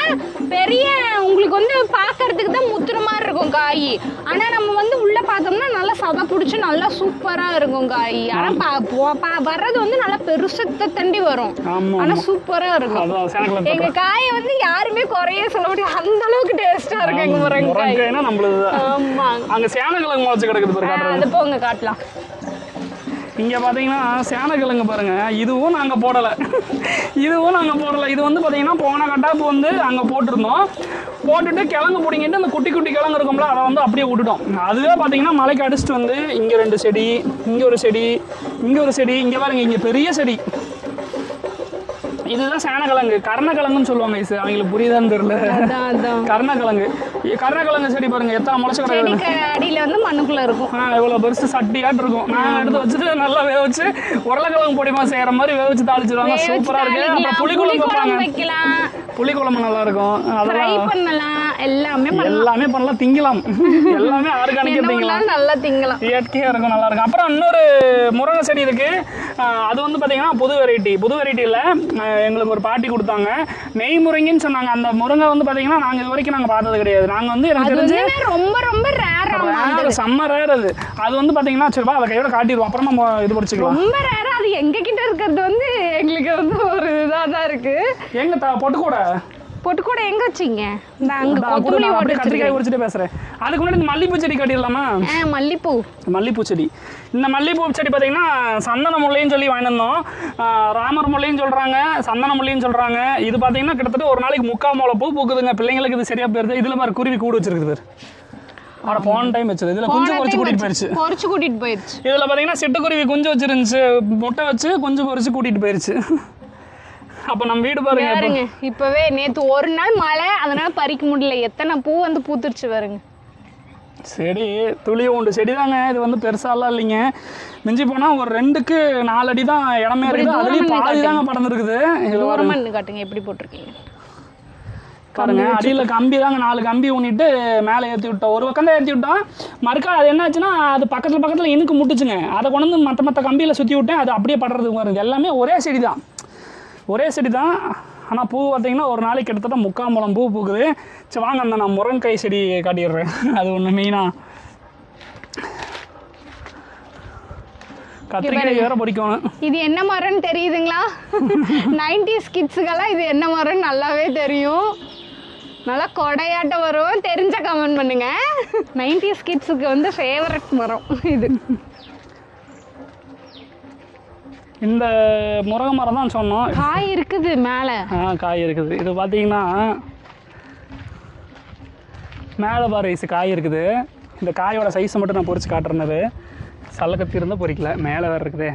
பெரிய உங்களுக்கு வந்து பாக்குறதுக்கு தான் முத்துற மாதிரி இருக்கும் காய். ஆனா நம்ம வந்து உள்ள பார்த்தோம்னா நல்லா சதை பிடிச்சி நல்லா சூப்பரா இருக்கும் காய். ஆனா வர்றது வந்து நல்லா பெருசத்தை தண்டி வரும், ஆனா சூப்பரா இருக்கும். எங்க காயை வந்து யாருமே குறைய சொல்ல முடியாது, அந்த அளவுக்கு டேஸ்டா இருக்கு எங்க முருங்கைக்காய். ஆமா, அங்க சேனக்கிழங்கு முளைச்சு கிடக்குது பாருங்க, அது போங்க காட்டலாம். இங்கே பார்த்தீங்கன்னா சேனக்கிழங்கு பாருங்க, இதுவும் நாங்கள் போடலை. இது வந்து பார்த்தீங்கன்னா போன கட்டாப்பு வந்து அங்கே போட்டிருந்தோம். போட்டுட்டு கிழங்கு பிடிங்கிட்டு அந்த குட்டி குட்டி கிழங்கு இருக்கும்ல அதை வந்து அப்படியே விட்டுட்டோம். அதுவே பார்த்தீங்கன்னா மலைக்கு அடிச்சுட்டு வந்து இங்கே 2 செடி, இங்கே ஒரு செடி, இங்கே ஒரு செடி, இங்கே பாருங்க இங்கே பெரிய செடி. இதுதான் சேனக்கிழங்கு, கருணக்கிழங்குன்னு சொல்லுவாங்க. அவங்களுக்கு புரியுதான்னு தெரியல. கருணக்கிழங்கு செடி பாருங்க எத்தனை முளைச்சு கிடக்கு. அடியில வந்து மண்ணுக்குள்ள இருக்கும், இவ்வளவு பெருசு சட்டியாட்டு இருக்கும். நான் எடுத்து வச்சுட்டு நல்லா வேவிச்சு உருளைக்கிழங்கு பொடிமா செய்யற மாதிரி வேவிச்சு தாளிச்சிருவாங்க, சூப்பரா இருக்கு. அப்புறம் புளிக்குழம்பு வைப்பாங்க, புளிக்குழம்பு நல்லா இருக்கும். அதெல்லாம் எல்லாமே பண்ணலாம், திங்கலாம். எல்லாமே ஆர்கானிக்கா திங்கலாம், நல்லா திங்கலாம், இயற்கையா இருக்கும், நல்லா இருக்கும். அப்புறம் இன்னொரு முருங்கை செடி இருக்கு. அது வந்து பாத்தீங்கன்னா புது வெரைட்டில எங்களுக்கு ஒரு பாட்டி கொடுத்தாங்க, நெய் முருங்கைன்னு சொன்னாங்க. அந்த முருங்கை வந்து பாத்தீங்கன்னா நாங்க இது வரைக்கும் நாங்க பார்த்தது கிடையாது. நாங்க வந்து எனக்கு தெரிஞ்சு ரொம்ப ரேர், செம்ம ரேர். அது வந்து பாத்தீங்கன்னா சரிப்பா அதை கையோட காட்டிடுவோம், அப்புறம் நம்ம இது படிச்சுக்கலாம். ரொம்ப ரேர். அது எங்க கிட்ட இருக்கிறது வந்து எங்களுக்கு வந்து ஒரு இதாதான் இருக்கு. எங்க பொட்டுக்கூட எங்க வச்சீங்க? கத்திரிக்காய் உரிச்சுட்டு பேசுறேன். அதுக்கு முன்னாடி மல்லிப்பூ செடி காட்டிடலாமா? மல்லிப்பூ செடி. இந்த மல்லிப்பூ செடி பார்த்தீங்கன்னா சந்தன முல்லைன்னு சொல்லி வாங்கிட்டு வந்தோம். ராமர் முல்லைன்னு சொல்றாங்க, சந்தன முல்லைன்னு சொல்றாங்க. இது பார்த்தீங்கன்னா கிட்டத்தட்ட ஒரு நாளைக்கு 3/4 முளை பூ பூக்குதுங்க. பிள்ளைங்களுக்கு இது சரியா போயிருது. இதுல மாதிரி குருவி கூடு வச்சிருக்குது. போன டைம் வச்சது இதுல குஞ்சு பொறிச்சு கூட்டிட்டு போயிருச்சு. இதுல பாத்தீங்கன்னா சிட்டுக்குருவி குஞ்சு வச்சிருந்துச்சு, முட்டை வச்சு குஞ்சு பொறிச்சு கூட்டிட்டு போயிருச்சு. அப்ப நம்ம வீடு பாருங்க, இப்பவே நேத்து ஒரு நாள் மழை, அதனால பறிக்க முடியல. எத்தனை பூ வந்து பூத்துருச்சு பாருங்க. செடி துளி உண்டு செடி தாங்க. இது வந்து பெருசாலாம் இல்லைங்க, மிஞ்சி போனா ஒரு 2க்கு 4 அடி தான் இடமே இருக்குது. அதுலயும் பாதி தாங்க படர்ந்துருக்குது. காட்டுங்க எப்படி போட்டிருக்கீங்க பாருங்க. அடியில கம்பி தாங்க, 4 கம்பி ஊனிட்டு மேலே ஏற்றி விட்டோம். ஒரு பக்கம் தான் ஏற்றி விட்டோம். மறுக்கா அது என்ன ஆச்சுன்னா அது பக்கத்துல இனுக்கு முட்டுச்சுங்க. அதை கொண்டு வந்து மற்ற கம்பியில சுத்தி விட்டேன். அது அப்படியே படுறதுக்கு வருது. எல்லாமே ஒரே செடி தான். ஆனால் பூ பார்த்தீங்கன்னா ஒரு நாளைக்கு கிட்டத்தட்ட 3/4 முழம் பூ பூக்குது. சரி வாங்க, அந்த நான் முருங்கைக்காய் செடி காட்டிடுறேன். அது ஒன்று மெயினாக கத்திரிக்காய் வேற பொரிக்கணும். இது என்ன மரம்னு தெரியுதுங்களா? 90s கிட்ஸுக்கெல்லாம் இது என்ன மரம்னு நல்லாவே தெரியும். நல்லா கொடையாட்ட வரும், தெரிஞ்ச கமெண்ட் பண்ணுங்க. 90s கிட்ஸுக்கு வந்து ஃபேவரட் மரம் இது. இந்த முருங்கை மரம் தான் சொன்னோம். காய் இருக்குது மேலே. காய் இருக்குது. இது பார்த்தீங்கன்னா மேலே பாரு காய் இருக்குது. இந்த காயோட சைஸை மட்டும் நான் பொறிச்சு காட்டுறேன்னது. சல்லக்கத்தி இருந்தால் பொறிக்கல, மேலே வேறு இருக்குது.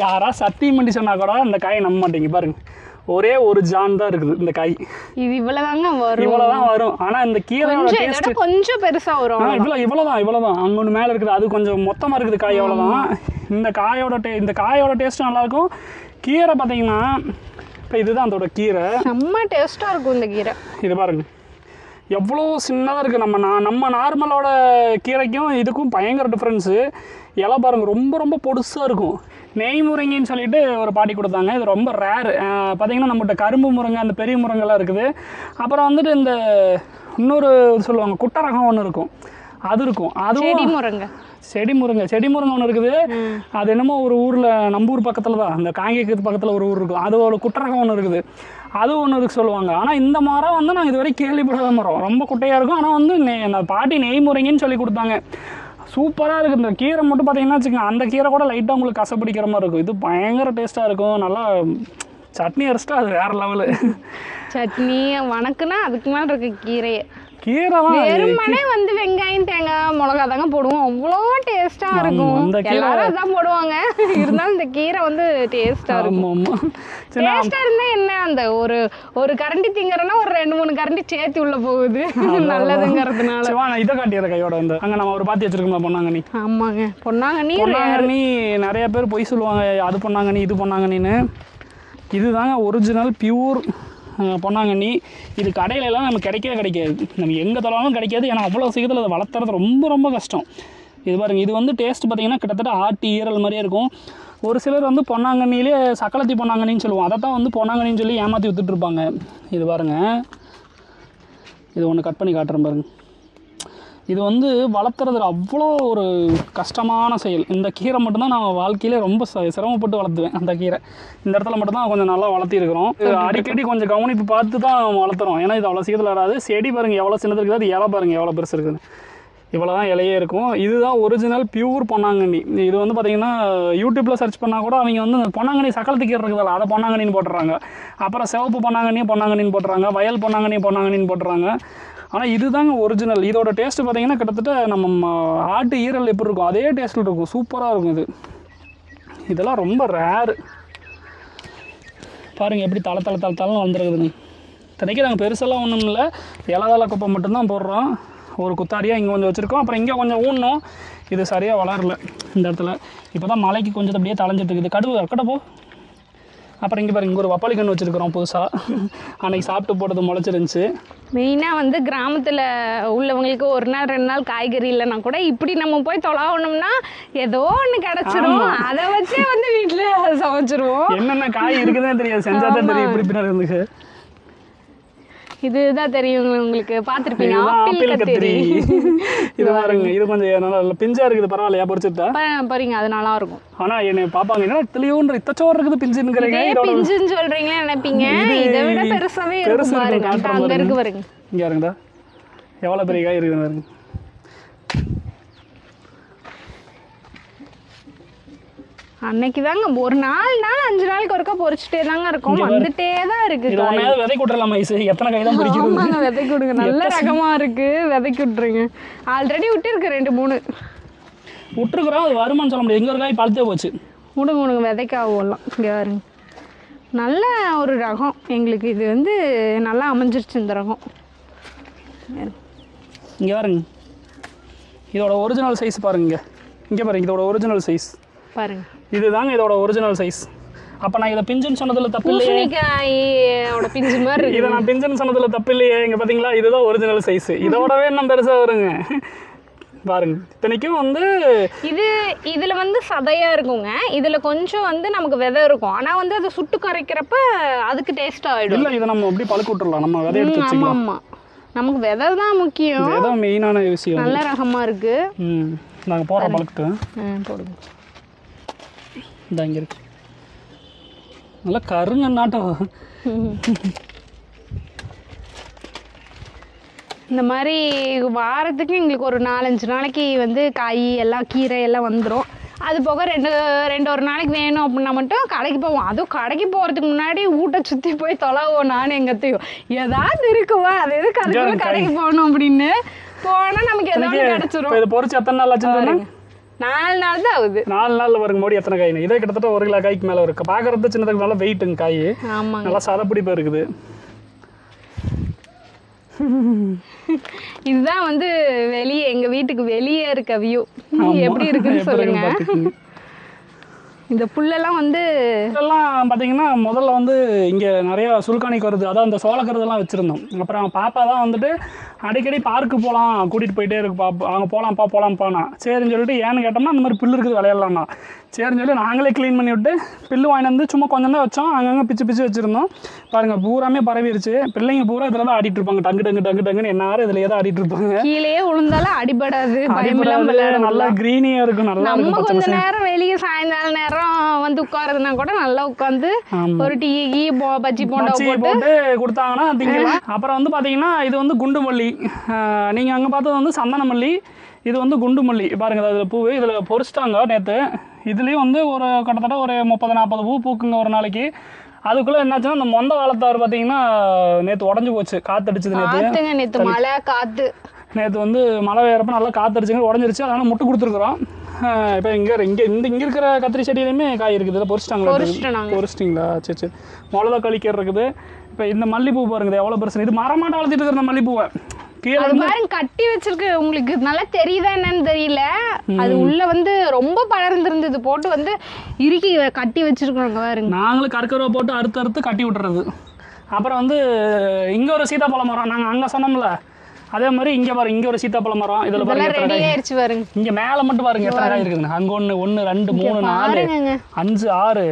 யாரா சத்தியம் பண்ணி சொன்னா கூட அந்த காயை நம்ப மாட்டேங்க. பாருங்க, ஒரே ஒரு ஜான் தான் இருக்குது இந்த காய். இது இவ்வளவுதாங்க வரும், இவ்வளவுதான் வரும். ஆனா இந்த கீரையோட டேஸ்ட் கொஞ்சம் பெருசா வரும். இவ்வளவுதான் அங்க ஒன்று மேல இருக்குது, அது கொஞ்சம் மொத்தமா இருக்குது காய். அவ்வளவுதான். இந்த காயோட டேஸ்ட் நல்லா இருக்கும். கீரை பார்த்தீங்கன்னா இப்போ இதுதான் அதோட கீரை. செம்ம டேஸ்டா இருக்கும் இந்த கீரை. இது பாருங்க எவ்வளோ சின்னதாக இருக்குது. நம்ம நார்மலோட கீரைக்கும் இதுக்கும் பயங்கர டிஃப்ரென்ஸு. இலை பாருங்கள் ரொம்ப ரொம்ப பொடுசாக இருக்கும். நெய் முருங்கைன்னு சொல்லிட்டு ஒரு பாட்டி கொடுத்தாங்க. இது ரொம்ப ரேரு. பார்த்திங்கன்னா நம்மகிட்ட கரும்பு முருங்கை, அந்த பெரிய முருங்கெல்லாம் இருக்குது. அப்புறம் வந்துட்டு இந்த இன்னொரு சொல்லுவாங்க குட்டை ரகம் ஒன்று இருக்கும், அது இருக்கும். அதுவும் செடி முருங்கை ஒன்று இருக்குது. அது என்னமோ ஒரு ஊரில் நம்ம ஊர் பக்கத்தில் தான், அந்த காங்கேயத்துக்கு பக்கத்தில் ஒரு ஊர் இருக்கும். அது ஒரு குட்டரகம் ஒன்று இருக்குது, அது ஒன்று இருக்கு சொல்லுவாங்க. ஆனால் இந்த மரம் வந்து நான் இதுவரை கேள்விப்படாத மரம். ரொம்ப குட்டையாக இருக்கும். ஆனால் வந்து அந்த பாட்டி நெய் முருங்கைன்னு சொல்லி கொடுத்தாங்க. சூப்பராக இருக்குது. இந்த கீரை மட்டும் பார்த்தீங்கன்னா வச்சுக்கோங்க, அந்த கீரை கூட லைட்டாக உங்களுக்கு கசப்பிடிக்கிற மாதிரி இருக்கும். இது பயங்கர டேஸ்ட்டாக இருக்கும். நல்லா சட்னி அரைச்சிட்டா அது வேறு லெவலு. சட்னி வணக்குன்னா அதுக்கு மேலே இருக்கு கீரையை. வெறுமனே வந்து வெங்காயம் தேங்காய் மிளகா தாங்க போடுவோம், அவ்வளோ டேஸ்டா இருக்கும். எல்லாரும் அதான் போடுவாங்க, இருந்தாலும் இந்த கீரை வந்து டேஸ்டா இருக்கும். டேஸ்டா இருந்தா என்ன, அந்த ஒரு கரண்டி திங்கறனா ஒரு 2-3 கரண்டி சேர்த்து உள்ள போகுது, நல்லதுங்கிறதுனால. இதை காட்டியது கையோட வந்து அங்க நம்ம ஒரு பாத்தி வச்சிருக்கோம் பொன்னாங்கண்ணி. ஆமாங்க, பொன்னாங்கண்ணி நிறைய பேர் பொய் சொல்லுவாங்க, அது பொன்னாங்கண்ணி இது பொன்னாங்கண்ணின்னு. இதுதாங்க ஒரிஜினல் பியூர் பொன்னாங்கண்ணி. இது கடையிலலாம் நமக்கு கிடைக்காது. நம்ம எங்கே தொலைவாலும் கிடைக்காது. ஏன்னா அவ்வளோ சீக்கிரத்தில் அதை வளர்த்துறது ரொம்ப ரொம்ப கஷ்டம். இது பாருங்கள், இது வந்து டேஸ்ட் பார்த்திங்கன்னா கிட்டத்தட்ட ஆட்டி ஈரல் மாதிரியே இருக்கும். ஒரு சிலர் வந்து பொன்னாங்கண்ணிலே சக்கலத்தி பொன்னாங்கண்ணின்னு சொல்லுவோம். அதை தான் வந்து பொன்னாங்கண்ணின்னு சொல்லி ஏமாற்றி விற்றுட்ருப்பாங்க. இது பாருங்கள், இது ஒன்று கட் பண்ணி காட்டுறேன் பாருங்கள். இது வந்து வளர்த்துறதுல அவ்வளோ ஒரு கஷ்டமான செயல். இந்த கீரை மட்டும்தான் நான் வாழ்க்கையிலே ரொம்ப சிரமப்பட்டு வளர்த்துவேன். அந்த கீரை இந்த இடத்துல மட்டும்தான் கொஞ்சம் நல்லா வளர்த்திருக்கிறோம். அடிக்கடி கொஞ்சம் கவனிப்பு பார்த்து தான் வளர்த்துறோம். ஏன்னா இது அவ்வளோ சீக்கிரத்தில் வராது. செடி பாருங்கள் எவ்வளோ சின்னது இருக்குது, அது இலை பாருங்கள் எவ்வளோ பெருசு இருக்குது. இவ்வளோ தான் இலையே இருக்கும். இதுதான் ஒரிஜினல் பியூர் பொன்னாங்கண்ணி. இது வந்து பார்த்திங்கன்னா யூடியூப்பில் சர்ச் பண்ணால் கூட அவங்க வந்து பொன்னாங்கண்ணி சக்கலத்து கீரை இருக்குதுல்ல, அதை பொன்னாங்கண்ணின்னு போட்டுறாங்க. அப்புறம் சிவப்பு பொன்னாங்கண்ணின்னு போட்டுறாங்க, வயல் பொன்னாங்கண்ணின்னு போட்டுறாங்க. ஆனால் இதுதாங்க ஒரிஜினல். இதோட டேஸ்ட்டு பார்த்திங்கன்னா கிட்டத்தட்ட நம்ம ஆட்டு ஈரல் எப்படி இருக்கும் அதே டேஸ்ட்டில் இருக்கும். சூப்பராக இருக்கும். இதெல்லாம் ரொம்ப ரேரு. பாருங்கள் எப்படி தலை வந்துருக்குதுங்க. இத்தனைக்கு நாங்கள் பெருசெல்லாம் ஒன்றும் இல்லை, இலதலை குப்பை மட்டும்தான் போடுறோம். ஒரு குத்தாரியாக இங்கே கொஞ்சம் வச்சுருக்கோம், அப்புறம் இங்கே கொஞ்சம் ஊனோம். இது சரியாக வளரல இந்த இடத்துல. இப்போ தான் மலைக்கு கொஞ்சம் அப்படியே தலைஞ்சிட்டு இருக்குது. கடுவு கட்டப்போ. அப்புறம் இங்கே பாருங்க, இங்கே ஒரு பப்பாளி கன்று வச்சுருக்கிறோம் புதுசாக. அன்றைக்கி சாப்பிட்டு போட்டது முளைச்சிருந்துச்சு. மெயினாக வந்து கிராமத்தில் உள்ளவங்களுக்கு 1 நாள் 2 நாள் காய்கறி இல்லைன்னா கூட இப்படி நம்ம போய் தொலாவணும்னா ஏதோ ஒன்று கிடச்சிரும். அதை வச்சே வந்து வீட்டில் சமைச்சிருவோம். என்னென்ன காய் இருக்குதுன்னு தெரியாது, செஞ்சால் தான் தெரியும். இப்படி பின்னாடி இருந்துச்சு. இதுதான் தெரியும் உங்களுக்கு, பார்த்துருப்பீங்க. ஆப்பிள் கத்திரி. இது பாருங்க, இது கொஞ்சம் நல்லா பிஞ்சா இருக்குது. பரவாயில்லையா, பொரிச்சுட்டா பாருங்க, அது நல்லா இருக்கும். ஆனா என்ன பாப்பாங்க, என்ன தெளிவுன்ற இத்தச்சோறு இருக்குது பிஞ்சுன்னு சொல்றீங்களே நினைப்பீங்க. இதை விட பெருசாவே இருக்கும். அங்க இருக்கு பாருங்க, இங்க இருங்கடா எவ்வளவு பெரிய காய் இருக்குது பாருங்க. அன்னைக்கு தாங்க ஒரு 4 நாள் 5 நாளைக்கு ஒருக்கா பொரிச்சுட்டே தாங்க இருக்கும். வந்துட்டே தான் இருக்கு. விதை விட்டுறலாமா? எத்தனை காய் தான் பொரிக்கிறது? விதை கொடுங்க, நல்ல ரகமா இருக்கு, விதைக்கு விட்டுருங்க. ஆல்ரெடி விட்டுருக்கு 2-3 விட்டுருக்குறோம். அது வருமானு சொல்ல முடியாது. எங்க ஒரு காய் பழுத்தே போச்சு. விடுங்க விதைக்காகலாம். இங்கே பாருங்க, நல்ல ஒரு ரகம். எங்களுக்கு இது வந்து நல்லா அமைஞ்சிருச்சு இந்த ரகம். இங்கே பாருங்க, இதோட ஒரிஜினல் சைஸ் பாருங்க. இங்கே பாருங்க, இதோட ஒரிஜினல் சைஸ் பாருங்க. இதுதாங்க இதோட ஒரிஜினல் சைஸ். அப்போ நான் இதை பிஞ்சுன்னு சொன்னதில் தப்பு இல்லையே. பிஞ்சு மாதிரி இதை நான் பிஞ்சுன்னு சொன்னதில் தப்பு இல்லையே. இங்கே பார்த்தீங்களா, இதுதான் ஒரிஜினல் சைஸ். இதோடவே இன்னும் பெருசாக வருங்க பாருங்க. இத்தனைக்கும் வந்து இதுல வந்து சதையா இருக்குங்க. இதுல கொஞ்சம் வந்து நமக்கு விதை இருக்கும். ஆனா வந்து அதை சுட்டு கரைக்கிறப்ப அதுக்கு டேஸ்ட் ஆயிடும். இல்லை, இதை நம்ம எப்படி பழுக்க விட்டுறலாம். நம்ம விதை எடுத்து வச்சுக்கலாம். ஆமா, நமக்கு விதை தான் முக்கியம். விதை மெயினான விஷயம். நல்ல ரகமா இருக்கு. நாங்கள் போகிற பழக்கட்டு போடுங்க. இந்த இங்கே இருக்கு நல்லா கருங்க நாட்டம். இந்த மாதிரி வாரத்துக்கு எங்களுக்கு ஒரு 4-5 நாளைக்கு வந்து காய் எல்லாம் கீரை எல்லாம் வந்துடும். அது போக ரெண்டு ஒரு நாளைக்கு வேணும் அப்படின்னா மட்டும் கடைக்கு போவோம். அதுவும் கடைக்கு போகிறதுக்கு முன்னாடி வீட்டை சுற்றி போய் தொலைவோம். நானும் எங்கத்தையும் ஏதாவது இருக்குவா அது எதுக்கு அதுக்குள்ள கடைக்கு போகணும் அப்படின்னு போனால் நமக்கு எதாவது கிடச்சிரும். இது பொறிச்சு எத்தனை நாள் ஆச்சுன்னு 4 நாள் தான் ஆகுது. 4 நாளில் வருங்க மோடி எத்தனை காய்னு இதே கிட்டத்தட்ட 1 கிலோ காய்க்கு மேலே இருக்குது. பார்க்குறது சின்னதுக்கு நல்லா வெயிட்டுங்க காய். ஆமாங்க நல்லா சதப்பிடிப்பு இருக்குது. இதுதான் வந்து வெளியே எங்க வீட்டுக்கு வெளியே இருக்க வியூ. எப்படி இருக்குன்னு சொல்லுங்க. இந்த புல்லெல்லாம் வந்து இதெல்லாம் பார்த்தீங்கன்னா முதல்ல வந்து இங்கே நிறையா சுல்கானி கருது அதான் இந்த சோளக்கருதெல்லாம் வச்சுருந்தோம். அப்புறம் பாப்பா தான் வந்துட்டு அடிக்கடி பார்க்கு போகலாம் கூட்டிகிட்டு போயிட்டே இருக்கு பாப்பா அங்கே போகலாம்ப்பாண்ணா. சரின்னு சொல்லிட்டு ஏன்னு கேட்டோம்னா அந்த மாதிரி பில்லு இருக்குது விளையாடலாம்ண்ணா. சரின்னு சொல்லி நாங்களே க்ளீன் பண்ணி விட்டு பில்லு வாங்கிட்டு வந்து சும்மா கொஞ்சம் தான் வச்சோம். அங்கங்கே பிச்சு வச்சுருந்தோம். பாருங்கள் பூராமே பரவிடுச்சு. பிள்ளைங்க பூரா இதில் தான் ஆடிட்டு இருப்பாங்க. டங்குன்னு என்னாரும் இதில் தான் ஆடிட்டு இருப்பாங்க. கீழே விழுந்தாலும் அடிபடாது. நல்லா க்ரீனியாக இருக்கும். நல்லா இருக்கும். கொஞ்ச நேரம் வெளியே சாயங்காலம் நேரம் வந்து உட்காருதுன்னா கூட நல்லா உட்காந்து ஒரு டீ பஜ்ஜி போண்டா போட்டு கொடுத்தாங்கன்னா திங்கலாம். அப்புறம் வந்து பார்த்தீங்கன்னா இது வந்து குண்டு மல்லி. நீங்கள் அங்கே பார்த்தது வந்து சந்தன மல்லி. இது வந்து குண்டு மல்லி. பாருங்கள் அதில் பூ இதில் பொறிச்சிட்டாங்க நேற்று. இதுலேயும் வந்து ஒரு கிட்டத்தட்ட ஒரு 30-40 பூ பூக்குங்க ஒரு நாளைக்கு. அதுக்குள்ளே என்னாச்சுன்னா இந்த மொந்த காலத்தார் பார்த்தீங்கன்னா நேற்று உடஞ்சி போச்சு. காற்றடிச்சது நேற்று மழை காற்று. நேற்று வந்து மழை வேறப்ப நல்லா காற்றடிச்சுங்க உடஞ்சிருச்சு. அதனால் முட்டு கொடுத்துருக்குறோம். இப்போ இங்கே இருக்கிற கத்திரி செடியிலையுமே காய் இருக்குது. இதில் பொறிச்சிட்டிங்களா? சரி மிளகா கழிக்கிற இருக்குது. இப்போ இந்த மல்லிப்பூ பாருங்க எவ்வளோ பெருசு. இது மரமாட்ட வளர்த்திட்டு இருக்கிற இந்த மல்லிப்பூவை பாருங்க கட்டி வச்சிருக்கு. உங்களுக்கு நல்லா தெரியுதா என்னன்னு தெரியல. அது உள்ள வந்து ரொம்ப படர்ந்துருந்தது. போட்டு வந்து இறுக்கி கட்டி வச்சிருக்கோங்க பாருங்க. நாங்களும் கற்கரை போட்டு அறுத்து கட்டி விட்டுறது. அப்புறம் வந்து இங்கே ஒரு சீதாப்பழ மரம் நாங்கள் அங்கே சொன்னோம்ல அதே மாதிரி இங்கே பாருங்க. இங்கே ஒரு சீத்தாப்பழ மரம். இதில் பாருங்க இங்கே மேலே மட்டும் பாருங்க எத்தனை காய் இருக்குதுங்க. அங்கே 1 2 3 4 5 6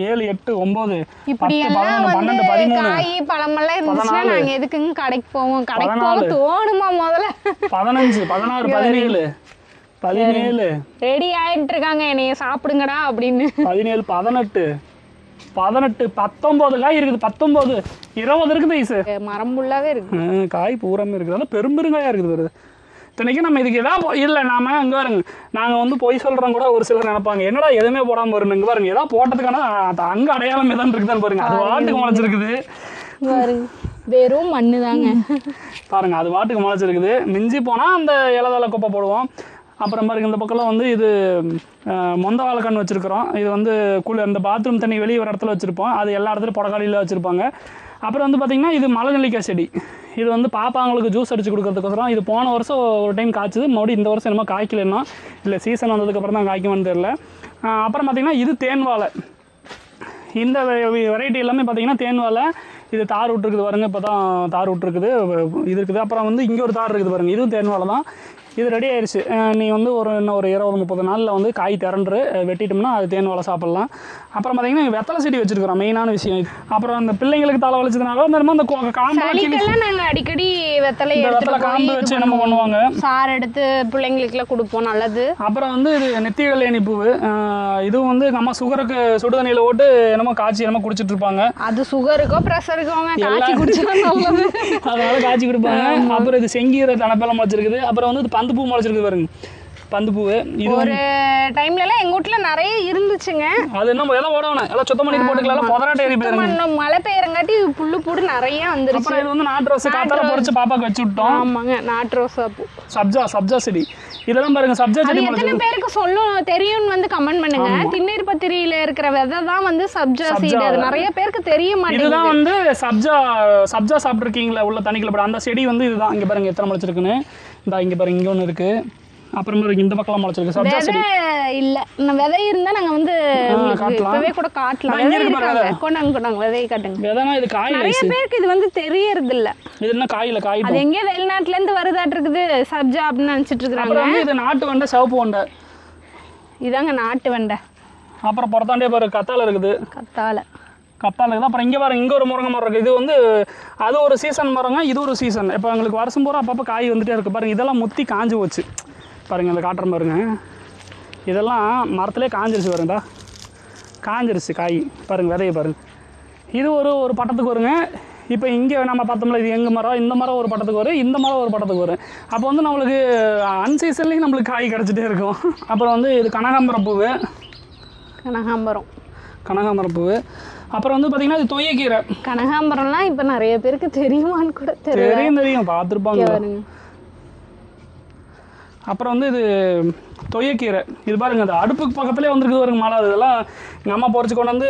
7 8 9 10 11 12 13 காய் பழமெல்லாம் இருந்துச்சுன்னா நாங்க எதுக்குங்க கடைக்கு போவோம். கடைக்கு போக தோணுமா முதல்ல? 15 16 17 ரெடி ஆயிட்டு இருக்காங்க என்னைய சாப்பிடுங்கடா அப்படின்னு. 17 18 19 காய் இருக்குது. 19 20 இருக்குது ஐசு. மரம் ஃபுல்லாவே இருக்கு. காய் பூராமே இருக்குது. அதெல்லாம் பெரும்பெருங்காயா இருக்குது வருது. இத்தனைக்கும் நம்ம இதுக்கு எதாவது இல்லை நாம இங்கே பாருங்க நாங்கள் வந்து பொய் சொல்கிறோம் கூட ஒரு சிலர் நினைப்பாங்க என்னடா எதுவுமே போடாமல் வருங்க. இங்கே பாருங்க ஏதாவது போட்டதுக்கான அங்கே அடையாளம் எதாவது இருக்குதான்னு பாருங்க. அது வாட்டுக்கு முளைச்சிருக்குது. வெறும் மண்ணு தாங்க பாருங்க. அது வாட்டுக்கு முளைச்சிருக்குது. மிஞ்சி போனால் அந்த இலதலை குப்பை போடுவோம். அப்புறம் பாருங்க இந்த பக்கம்லாம் வந்து இது மொந்த வாழைக்கன்று வச்சுருக்கிறோம். இது வந்து இந்த பாத்ரூம் தண்ணி வெளியே வர இடத்துல வச்சுருப்போம். அது எல்லா இடத்துலையும் புடக்காளியில் வச்சுருப்பாங்க. அப்புறம் வந்து பார்த்திங்கன்னா இது மலை நெல்லிக்காய் செடி. இது வந்து பாப்பாங்களுக்கு ஜூஸ் அடித்து கொடுக்கறதுக்கோசரம். இது போன வருஷம் ஒரு டைம் காய்ச்சது. மறுபடியும் இந்த வருஷம் என்னமோ காய்க்கலன்னா இல்லை சீசன் வந்ததுக்கப்புறம் தான் காய்க்குமான்னு தெரில. அப்புறம் பார்த்திங்கன்னா இது தேன் வாழை. இந்த வெரைட்டி எல்லாமே பார்த்திங்கன்னா தேன் வாழை. இது தார் விட்டுருக்குது பாருங்கள். இப்போ தான் தார் விட்டுருக்குது இது இருக்குது. அப்புறம் வந்து இங்கே ஒரு தார் இருக்குது பாருங்கள். இதுவும் தேன் வாழை தான். இது ரெடி ஆயிடுச்சு. நீ வந்து இன்னும் ஒரு 20-30 நாளில் வந்து காய் திரண்டு வெட்டிட்டோம்னா அது தேன் வாழை சாப்பிட்லாம். அப்புறம் பார்த்தீங்கன்னா வெத்தலை செடி வச்சுருக்கிறோம். மெயினான விஷயம் இது. அப்புறம் அந்த பிள்ளைங்களுக்கு தலை வலிச்சதுனால அந்த காம்பு நாங்கள் அடிக்கடி வெத்தலை காம்பு வச்சு நம்ம பண்ணுவாங்க. சார் எடுத்து பிள்ளைங்களுக்குலாம் கொடுப்போம். நல்லது. அப்புறம் வந்து இது நெத்தி கல்யாணி பூ. இதுவும் வந்து நம்ம சுகருக்கு சுடு தண்ணியில் போட்டு என்னமோ காய்ச்சி என்னமோ குடிச்சிட்டு இருப்பாங்க. அது சுகருக்கோ ப்ரெஷருக்கோ காய்ச்சி குடிச்சா அதனால காய்ச்சி கொடுப்பாங்க. அப்புறம் இது செங்கீரை தனப்பெல்லாம் முளைச்சிருக்குது. அப்புறம் வந்து பந்து பூ முளைச்சிருக்கு பாருங்க. பந்து பூ இது ஒரு டைம்ல எல்லாம் எங்க வீட்ல நிறைய இருந்துச்சுங்க. அது நம்ம எல்லாம் ஓடணும் எல்லாம் சுத்தம் பண்ணிட்டு போட்டுக்கலாம். புதராட்ட ஏறி போயிருங்க. மழை பெய்யறங்காட்டி புல்லு பூடு நிறைய வந்துருச்சு. அப்புறம் இது வந்து நாட்டு ரோஸ் காத்தால பொறிச்சு பாப்பாக்கு வச்சு விட்டோம். ஆமாங்க நாட்டு ரோசா பூ. சப்ஜா செடி. இதெல்லாம் பாருங்க சப்ஜா செடி. எத்தனை பேருக்கு சொல்லும் தெரியும்னு வந்து கமெண்ட் பண்ணுங்க. திண்ணீர் பத்திரியில இருக்கிற விதை தான் வந்து சப்ஜா சீட். அது நிறைய பேருக்கு தெரிய மாட்டேங்குது. இதுதான் வந்து சப்ஜா சாப்பிட்டுருக்கீங்களா உள்ள தண்ணிக்குள்ள போட அந்த செடி வந்து இதுதான். இங்க பாருங்க எத்தனை முளைச்சிருக்குன்னு. இங்க பாருங்க இங்க ஒன்று இருக்கு. அப்புறம் இந்த பக்கம் முளைச்சிருக்கு சப்ஜா செடி. இல்ல நான் விதை இருந்தா நாங்க வந்து இப்பவே கூட காட்டலாம். கொண்டாங்க விதையை காட்டுங்க. விதைனா இது காய். நிறைய பேருக்கு இது வந்து தெரியறது இல்ல. இது என்ன காயில காய். அது எங்க வெளிநாட்டுல இருந்து வருதாட்டு இருக்குது சப்ஜா அப்படின்னு நினைச்சிட்டு இருக்காங்க. இது நாட்டு வெண்டை சிவப்பு வெண்டை. இதாங்க நாட்டு வெண்டை. அப்புறம் புறத்தாண்டே பாரு கத்தாழை இருக்குது. கத்தாழை இருக்குது. அப்புறம் இங்கே பாருங்க, இங்கே ஒரு முருங்கை மரம் இருக்குது. இது வந்து அது ஒரு சீசன் மரங்க, இது ஒரு சீசன். இப்போ எங்களுக்கு வருஷம் பூரா அப்பப்போ காய் வந்துகிட்டே இருக்குது பாருங்கள். இதெல்லாம் முத்தி காஞ்சி போச்சு பாருங்கள், இந்த காட்டுற பாருங்க. இதெல்லாம் மரத்துலேயே காஞ்சிருச்சு பாருங்கடா, காஞ்சிருச்சு காய் பாருங்கள், விதையை பாருங்கள். இது ஒரு பட்டத்துக்கு வருங்க. இப்போ இங்கே நம்ம பார்த்தோம்ல, இது எங்கள் மரம், இந்த மரம் ஒரு பட்டத்துக்கு வரும், இந்த மரம் ஒரு பட்டத்துக்கு வரும். அப்போ வந்து நம்மளுக்கு அன்சீசன்லேயும் நம்மளுக்கு காய் கிடச்சிட்டே இருக்கும். அப்புறம் வந்து இது கனகாம்பரம் பூவு, கனகாம்பரம் பூவு. அப்புறம் வந்து பார்த்தீங்கன்னா இது தொய்யக்கீரை. கனகாம்பரம்லாம் இப்போ நிறைய பேருக்கு தெரியுமான்னு கூட தெரியும் பார்த்துருப்பாங்க. அப்புறம் வந்து இது தொய்யக்கீரை. இது பாருங்க, அந்த அடுப்புக்கு பக்கத்துலேயே வந்துருக்குது பாருங்க மழை. இதெல்லாம் எங்கள் அம்மா பொறிச்சு கொண்டு வந்து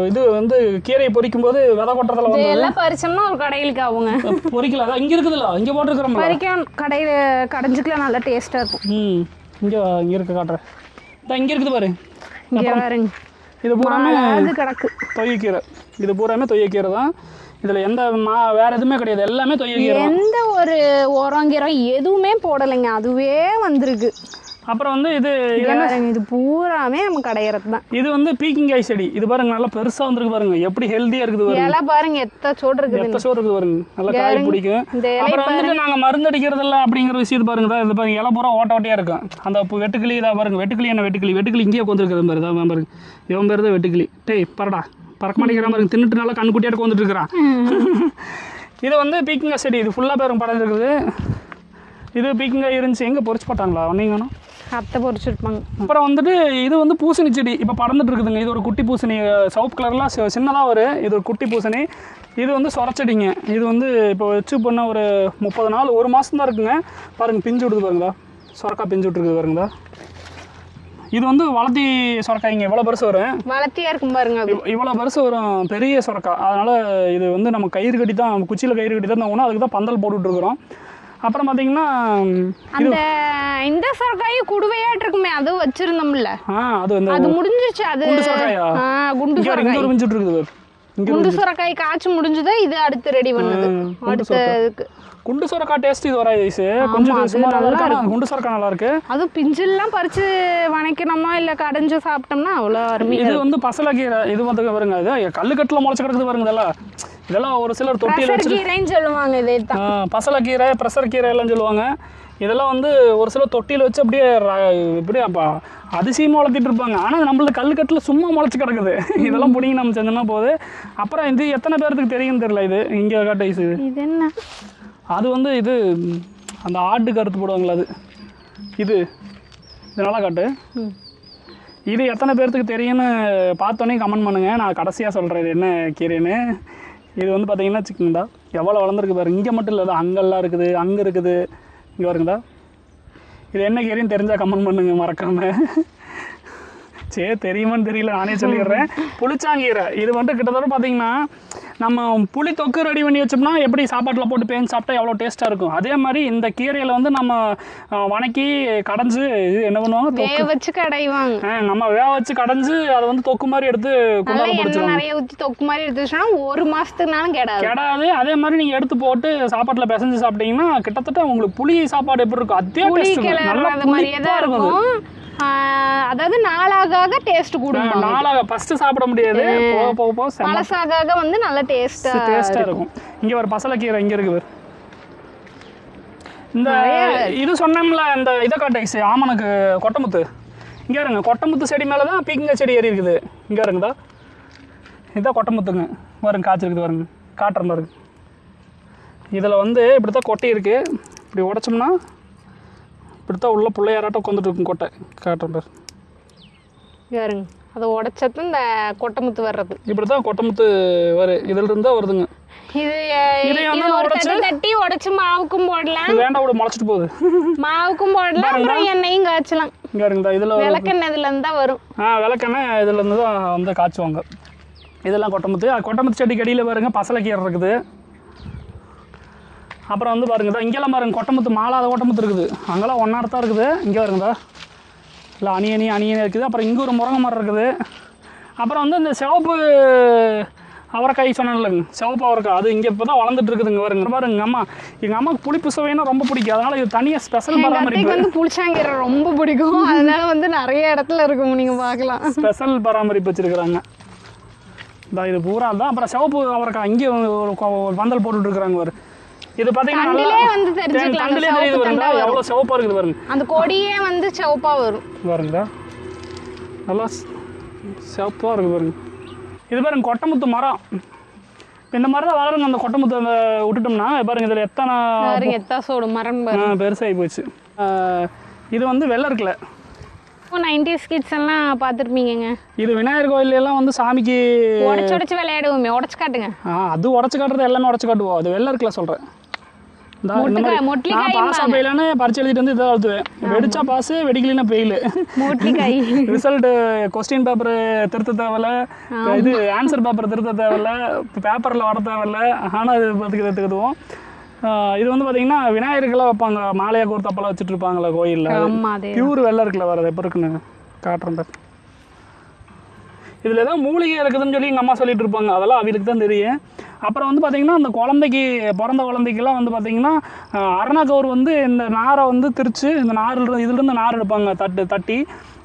இது வந்து கீரையை பொறிக்கும் போது விதை கொட்டுறதுல வந்து எல்லாம் பறிச்சோம்னா ஒரு கடையிலுக்கு ஆகுங்க. பொறிக்கல, அதான் இங்கே இருக்குதுல்ல, இங்கே போட்டுருக்குறோம். பறிக்க கடையில் கடைஞ்சிக்கலாம், நல்லா டேஸ்ட்டாக இருக்கும். இங்கே இருக்க காட்டுறேன். இங்கே இருக்குது பாரு, இங்கே பாருங்க. இது பூராமே கிடக்கு தொய்யக்கீரை. இது பூராமே தொய்யக்கீரை தான். இதில் எந்த வேறு எதுவுமே கிடையாது, எல்லாமே தொய்யக்கீரை. எந்த ஒரு உரங்கீரை எதுவுமே போடலைங்க, அதுவே வந்திருக்கு. அப்புறம் வந்து இது இது பூராமே நம்ம கடையிறது தான். இது வந்து பீக்கிங்காய் செடி. இது பாருங்க, நல்லா பெருசாக வந்துருக்கு பாருங்க, எப்படி ஹெல்த்தியாக இருக்குது பாருங்க. இலை பாருங்க, எத்த சோடு இருக்குது, எத்த சோடு இருக்குது பாருங்க, நல்லா காய் பிடிக்கும். அப்புறம் வந்துட்டு நாங்கள் மருந்து அடிக்கிறது இல்லை அப்படிங்கிற விஷயத்து பாருங்க தான். இது பாருங்க, இலை பூரா ஓட்டையாக இருக்கும். அந்த வெட்டுக்கிளி இதாக பாருங்க, வெட்டுக்கிளி என்ன வெட்டுக்கிளி இங்கேயே உட்காந்துருக்குது பாரு, தான் பாருங்க, இவன் பேர் தான் வெட்டுக்கிளி. டேய் பரடா, பறக்க மாட்டேங்கிற பாருங்க, தின்னுட்டு நல்லா கண்குட்டியாக வந்துட்டு இருக்கிறான். இது வந்து பீக்கிங்காய் செடி. இது ஃபுல்லாக பேரும் படம் இருக்குது. இது பீக்கிங்காய் இருந்துச்சு, எங்கே பொறிச்சு போட்டாங்களா ஒன்றைங்கண்ணா, அத்தை பொறிச்சிருப்பாங்க. அப்புறம் வந்துட்டு இது வந்து பூசணி செடி இப்போ பறந்துட்டு இருக்குதுங்க. இது ஒரு குட்டி பூசணி, சவுப்பு கலர்லாம் சின்னதாக வரும். இது ஒரு குட்டி பூசணி. இது வந்து சொரச்செடிங்க. இது வந்து இப்போ வச்சு பண்ண ஒரு 30 நாள், ஒரு மாதம் தான் இருக்குங்க. பாருங்கள், பிஞ்சு விடுது பாருங்களா, சொரக்காய் பிஞ்சு விட்டுருக்குது பாருங்களா. இது வந்து வளர்த்தி சொரக்காய்ங்க, இவ்வளோ பெருசு வரும், வளர்த்தியாக இருக்கும் பாருங்க. இவ்வளோ பெருசு வரும், பெரிய சொரக்காய். அதனால் இது வந்து நம்ம கயிறு கட்டி தான், குச்சியில் கயிறு கட்டி தான் ஒன்று, அதுக்கு தான் பந்தல் போட்டுட்ருக்குறோம். அப்புறம் பார்த்தீங்கன்னா அந்த இந்த சொரக்காயும் குடுவையாட்டு இருக்குமே, அது வச்சிருந்தோம்ல, அது முடிஞ்சிச்சு. அது குண்டு சொரக்காய் குண்டு சொரக்காய் காய்ச்சி முடிஞ்சது. இது அடுத்து ரெடி பண்ணது. அடுத்து குண்டு சொரக்காய் டேஸ்ட் இது வராது, கொஞ்சம் சுமாராக இருக்கு. குண்டு சொரக்காய் நல்லா இருக்கு. அதுவும் பிஞ்செல்லாம் பறிச்சு வணக்கணுமா இல்லை கடைஞ்சு சாப்பிட்டோம்னா அவ்வளோ அருமையாக. இது வந்து பசலைக்கீரை. இது வந்து பாருங்க, இது கல்லுக்கட்டில் முளைச்சு கிடக்குது பாருங்க. இதெல்லாம் ஒரு சிலர் தொட்டியில் வச்சு சொல்லுவாங்க. இதே பசலைக்கீரை, பிரஷர் கீரை எல்லாம் சொல்லுவாங்க. இதெல்லாம் வந்து ஒரு சிலர் தொட்டியில் வச்சு அப்படியே இப்படியே அதிசயமாக வளர்த்திட்டு இருப்பாங்க. ஆனால் நம்மளது கல்லுக்கட்டில் சும்மா முளைச்சி கிடக்குது. இதெல்லாம் பிடிங்கி நம்ம செஞ்சோம்னா போகுது. அப்புறம் இது எத்தனை பேருக்கு தெரியும்னு தெரியல. இது இங்கே காட்டு இது என்ன, அது வந்து இது அந்த ஆட்டுக்கு அறுத்து போடுவாங்களா, அது இது நல்லா காட்டு. இது எத்தனை பேர்த்துக்கு தெரியும்னு பார்த்தோன்னே கமெண்ட் பண்ணுங்கள். நான் கடைசியாக சொல்கிறேன் இது என்ன கீரைன்னு. இது வந்து பார்த்தீங்கன்னா சிக்கன்டா எவ்வளோ வளர்ந்துருக்கு பாருங்க. இங்கே மட்டும் இல்லை, அங்கெல்லாம் இருக்குது, அங்கே இருக்குது, இங்கே வருங்கடா. இது என்ன கீரைன்னு தெரிஞ்சால் கமெண்ட் பண்ணுங்க மறக்காமல். சரி, தெரியுமான்னு தெரியல, நானே சொல்லிடுறேன். புளிச்சாங்கீரை. இது வந்து கிட்டத்தட்ட பார்த்தீங்கன்னா நம்ம புளி தொக்கு ரெடி பண்ணி வச்சோம்னா எப்படி சாப்பாட்டில் போட்டு பேஞ்சு சாப்பிட்டா எவ்வளோ டேஸ்ட்டாக இருக்கும், அதே மாதிரி இந்த கீரையில் வந்து நம்ம வணக்கி கடைஞ்சு இது என்ன பண்ணுவாங்க, வேக வச்சு கடைவாங்க. நம்ம வேக வச்சு கடைஞ்சு அதை வந்து தொக்கு மாதிரி எடுத்து நிறைய ஊற்றி தொக்கு மாதிரி எடுத்து வச்சோம்னா ஒரு மாதத்துக்குனாலும் கெடாது. அதே மாதிரி நீங்கள் எடுத்து போட்டு சாப்பாட்டில் பிசைஞ்சு சாப்பிட்டீங்கன்னா கிட்டத்தட்ட உங்களுக்கு புளி சாப்பாடு எப்படி இருக்கும் அதே மாதிரியே தான் இருக்கும். அதாவது நாளாக டேஸ்ட் கூடும். நாளாக ஃபர்ஸ்ட் சாப்பிட முடியாது, போக போக பழசாக வந்து நல்ல டேஸ்டா இருக்கும். இங்க ஒரு பசலைக்கீரை இங்க இருக்கு. இந்த இது சொன்னோம்ல, இந்த இதை காட்டு ஆமனுக்கு கொட்டமுத்து. இங்க இருங்க, கொட்டமுத்து செடி மேலதான் பீக்கிங்காய் செடி ஏறி இருக்குது. இங்க இருங்கதா, இதான் கொட்டமுத்துங்க. பாருங்க, காய்ச்சிருக்குது பாருங்க, காட்டுற பாருங்க. இதில் வந்து இப்படித்தான் கொட்டை இருக்கு. இப்படி உடைச்சோம்னா இப்படித்தான் உள்ள பிள்ளையாராட்டம் உட்காந்துட்டு இருக்கும் கொட்டை. காட்டுற பேர் யாருங்க, அதை உடைச்சது இந்த கொட்டமுத்து வர்றது. இப்படித்தான் கொட்டமுத்து வரும், இதுல இருந்தா வருதுங்க. தட்டி உடைச்சு மாவுக்கும் போடலாம். வேண்டாம், விட முளைச்சிட்டு போகுது. மாவுக்கும் போடலாம், அப்புறம் எண்ணெயும் காய்ச்சலாம். இங்க இருக்குதா, இதுல விளக்கெண்ணெய் இதுல இருந்தா வரும். விளக்கெண்ணெய் இதுல இருந்து தான் வந்து காய்ச்சுவாங்க. இதெல்லாம் கொட்டமுத்து. கொட்டமுத்து செடி கடியில பாருங்க பசலைக்கீரை இருக்குது. அப்புறம் வந்து பாருங்கதா, இங்கெல்லாம் பாருங்க கொட்டமுத்து, மாலாத கொட்டமுத்து இருக்குது. அங்கெல்லாம் ஒன்னார்த்தான் இருக்குது. இங்கே வருங்கதா, இல்லை அணியணி இருக்குது. அப்புறம் இங்கே ஒரு முருங்கை மரம் இருக்குது. அப்புறம் வந்து இந்த சிவப்பு அவரைக்காய் சொன்னேன்லங்க, சிவப்பு அவரைக்காய், அது இங்கே இப்போ தான் வளர்ந்துட்டு இருக்குதுங்க. வருங்க பாருங்க, எங்கள் அம்மாவுக்கு புளிப்பு சுவைன்னா ரொம்ப பிடிக்கும். அதனால இது தனியாக ஸ்பெஷல் பராமரிப்பு. வந்து புளிச்சாங்கீரை ரொம்ப பிடிக்கும், அதனால வந்து நிறைய இடத்துல இருக்கும், நீங்கள் பார்க்கலாம். ஸ்பெஷல் பராமரிப்பு வச்சிருக்கிறாங்க. இது பூரா தான். அப்புறம் சிவப்பு அவரைக்காய் இங்கே ஒரு பந்தல் போட்டுட்டு இருக்கிறாங்க பாரு. இது பாத்தீங்கன்னா தண்டிலே தெரியுது பாருங்க எவ்வளவு சிவப்பா இருக்குது பாருங்க. அந்த கொடியே வந்து சிவப்பா வரும் பாருங்க, நல்லா சிவப்பா இருக்கு பாருங்க. இது பாருங்க கொட்டமுத்து மரம். இந்த மாதிரி தான் வளருங்க அந்த கொட்டமுத்து. அந்த விட்டுட்டோம்னா பாருங்க இதுல எத்தனை மரம் பெருசாகி போச்சு. இது வந்து வெள்ளரிக்கல 90s கிட்ஸ் எல்லாம் பார்த்துருப்பீங்க. இது விநாயகர் கோயில் எல்லாம் வந்து சாமிக்கு உடச்சு விளையாடுவோமே. உடச்சு காட்டுங்க. அது உடச்சு காட்டுறது எல்லாமே உடச்சு காட்டுவோம். அது வெள்ளரிக்கல சொல்றேன். பாஸ் பெயிலானு பரிச்சு எழுதிட்டு வந்து இதை அழுத்துவேன். வெடிச்சா பாஸ், வெடிக்கலன்னா பெயில். ரிசல்ட் கொஸ்டின் பேப்பர் திருத்த தேவையில்ல, இது ஆன்சர் பேப்பர் திருத்த தேவையில்ல, பேப்பரில் வர தேவையில்ல. ஆனால் இது பார்த்துக்கிறதுக்குதுவோம். இது வந்து பார்த்தீங்கன்னா விநாயகர்களாக வைப்பாங்க, மாலையா கோர்த்தப்பெல்லாம் வச்சுட்டு இருப்பாங்களா கோயிலில். பியூர் வெள்ளை இருக்குல்ல வரது எப்போ இருக்குன்னு காட்டுறேன். இதில் ஏதாவது மூலிகை இருக்குதுன்னு சொல்லி எங்கள் அம்மா சொல்லிட்டு இருப்பாங்க. அதெல்லாம் அவங்களுக்கு தான் தெரியும். அப்புறம் வந்து பார்த்திங்கன்னா அந்த குழந்தைக்கு பிறந்த குழந்தைக்கெல்லாம் வந்து பார்த்திங்கன்னா அரணகௌர் வந்து இந்த நாரை வந்து திரிச்சு, இந்த இதுலேருந்து நார் எடுப்பாங்க தட்டி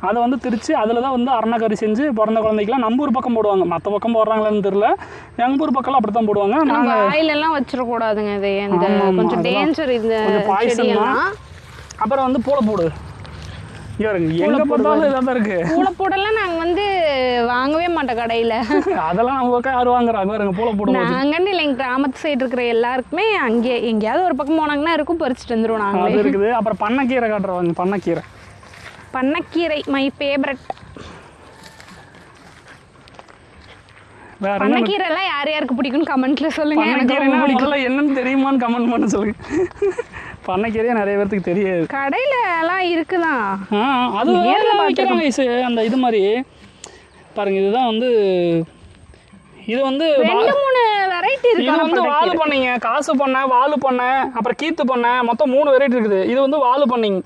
அதை வந்து திரிச்சு அதில் தான் வந்து அரணக்கறி செஞ்சு பிறந்த குழந்தைக்கெல்லாம் நம்ம ஊர் பக்கம் போடுவாங்க. மற்ற பக்கம் போடுறாங்களான்னு தெரியல. எங்கள் ஊர் பக்கம்லாம் அப்படி தான் போடுவாங்க. நாங்கள் வாயிலெல்லாம் வச்சிடக்கூடாதுங்க. இது கொஞ்சம் டேஞ்சர். இந்த பாய்சன். அப்புறம் வந்து பூளைப்பூடு எங்க பார்த்தாலும் இதாக தான் இருக்கு. பூளைப்பூடெல்லாம் நாங்கள் வந்து வாங்கவே மாட்டோம் கடையில். அதெல்லாம் நம்ம பக்கம் யாரும் வாங்குறாங்க பாருங்க பூளைப்பூடு. நாங்கன்னு இல்லை, எங்கள் கிராமத்து சைடு இருக்கிற எல்லாருக்குமே அங்கே எங்கேயாவது ஒரு பக்கம் போனாங்கன்னா இருக்கும், பறிச்சுட்டு வந்துடுவோம் நாங்கள். அது இருக்குது. அப்புறம் பண்ணக்கீரை காட்டுறவாங்க. பண்ணக்கீரை மை ஃபேவரட். பண்ணக்கீரை எல்லாம் யார் யாருக்கு பிடிக்கும்னு கமெண்ட்ல சொல்லுங்க. என்னன்னு தெரியுமான்னு கமெண்ட் பண்ண சொல்லுங்க. பண்ணக்கீரையே நிறைய பேருக்கு தெரியாது. கடையில எல்லாம் இருக்குதான். அது வைக்கிறாங்க அந்த இது மாதிரி பாருங்க. இதுதான் வந்து இது வந்து 2-3 வெரைட்டி இருக்கு. இது வந்து வாலு பண்ணீங்க, காசு பண்ண, வாலு பண்ண, அப்புறம் கீத்து பண்ண, மொத்தம் 3 வெரைட்டி இருக்குது. இது வந்து வாலு பண்ணீங்க,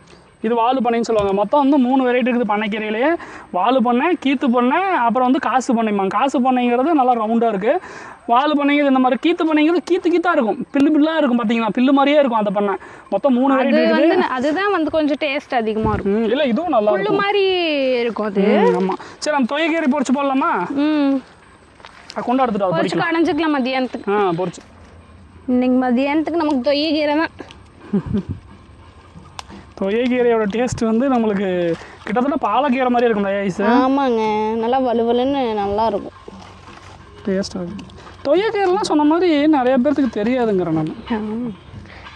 இது வாலு பண்ணைன்னு சொல்லுவாங்க. மொத்தம் வந்து 3 வெரைட்டி இருக்குது பண்ணைக்கீரையிலேயே. வாலு பண்ணை, கீத்து பண்ணை, அப்புறம் வந்து காசு பண்ணைமாங்க. காசு பண்ணைங்கிறது நல்லா ரவுண்டாக இருக்குது. வாலு பண்ணைங்கிறது இந்த மாதிரி. கீத்து பண்ணைங்கிறது கீத்தாக இருக்கும், பில்லாக இருக்கும். பார்த்தீங்கன்னா பில்லு மாதிரியே இருக்கும் அந்த பண்ணை. மொத்தம் 3 வெரைட்டி இருக்குது. அதுதான் வந்து கொஞ்சம் டேஸ்ட் அதிகமாக இருக்கும். இல்லை இதுவும் நல்லா புல்லு மாதிரி இருக்கும் அது. ஆமாம். சரி நம்ம தொகைக்கீரை பொரிச்சு போடலாமா? கொண்டாடுத்துட்டு பொரிச்சு கடைஞ்சிக்கலாம் மதியானத்துக்கு. பொரிச்சு இன்னைக்கு மதியானத்துக்கு நமக்கு தொகைக்கீரை தான். தொகைக்கீரையோட டேஸ்ட் வந்து நம்மளுக்கு கிட்டத்தட்ட பாலக்கீரை மாதிரி இருக்கும். ஐஸ் ஆமாங்க, நல்லா வலுவலுன்னு நல்லா இருக்கும் டேஸ்ட். தொகைக்கீரைலாம் சொன்ன மாதிரி நிறைய பேர்த்துக்கு தெரியாதுங்கிறேன் நான்.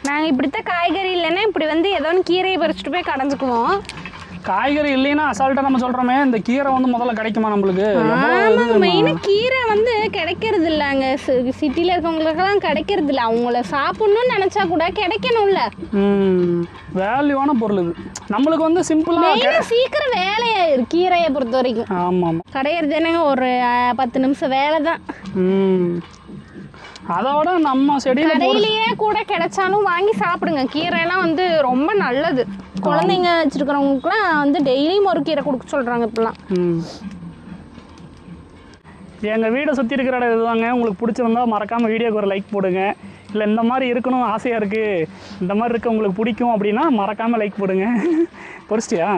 நாங்கள் இப்படித்தான் காய்கறி இல்லைன்னா இப்படி வந்து ஏதோ ஒன்று கீரையை பறிச்சுட்டு போய் கடைஞ்சிக்குவோம். காய்கறி இல்லைன்னா அசால்ட்டாக நம்ம சொல்கிறோமே, இந்த கீரை வந்து முதல்ல கிடைக்குமா நம்மளுக்கு? மெயினாக கீரை வந்து கிடைக்கிறது இல்லை. அங்கே சிட்டியில் இருக்கவங்களுக்கெல்லாம் கிடைக்கிறது இல்லை. அவங்கள சாப்பிட்ணுன்னு நினச்சா கூட கிடைக்கணும்ல. வேல்யூவான பொருள் இது. நம்மளுக்கு வந்து சிம்பிளாக சீக்கிரம் வேலையாயிரு கீரையை பொறுத்த வரைக்கும். ஆமாம், கடையிறது என்னங்க ஒரு 10 நிமிஷம் வேலை தான். அதோட நம்ம கடையிலேயே கூட கிடைச்சாலும் வாங்கி சாப்பிடுங்க. கீரைலாம் வந்து ரொம்ப நல்லது. குழந்தைங்க வச்சிருக்கிறவங்களுக்குலாம் வந்து டெய்லியும் ஒரு கீரை கொடுக்க சொல்றாங்க இப்பெல்லாம். எங்கள் வீடை சுற்றி இருக்கிற இடம் இதுதாங்க. உங்களுக்கு பிடிச்சிருந்தா மறக்காமல் வீடியோக்கு ஒரு லைக் போடுங்க. இல்லை இந்த மாதிரி இருக்கணும் ஆசையாக இருக்குது, இந்த மாதிரி இருக்க உங்களுக்கு பிடிக்கும் அப்படின்னா மறக்காமல் லைக் போடுங்க. பொறிச்சிட்டியா?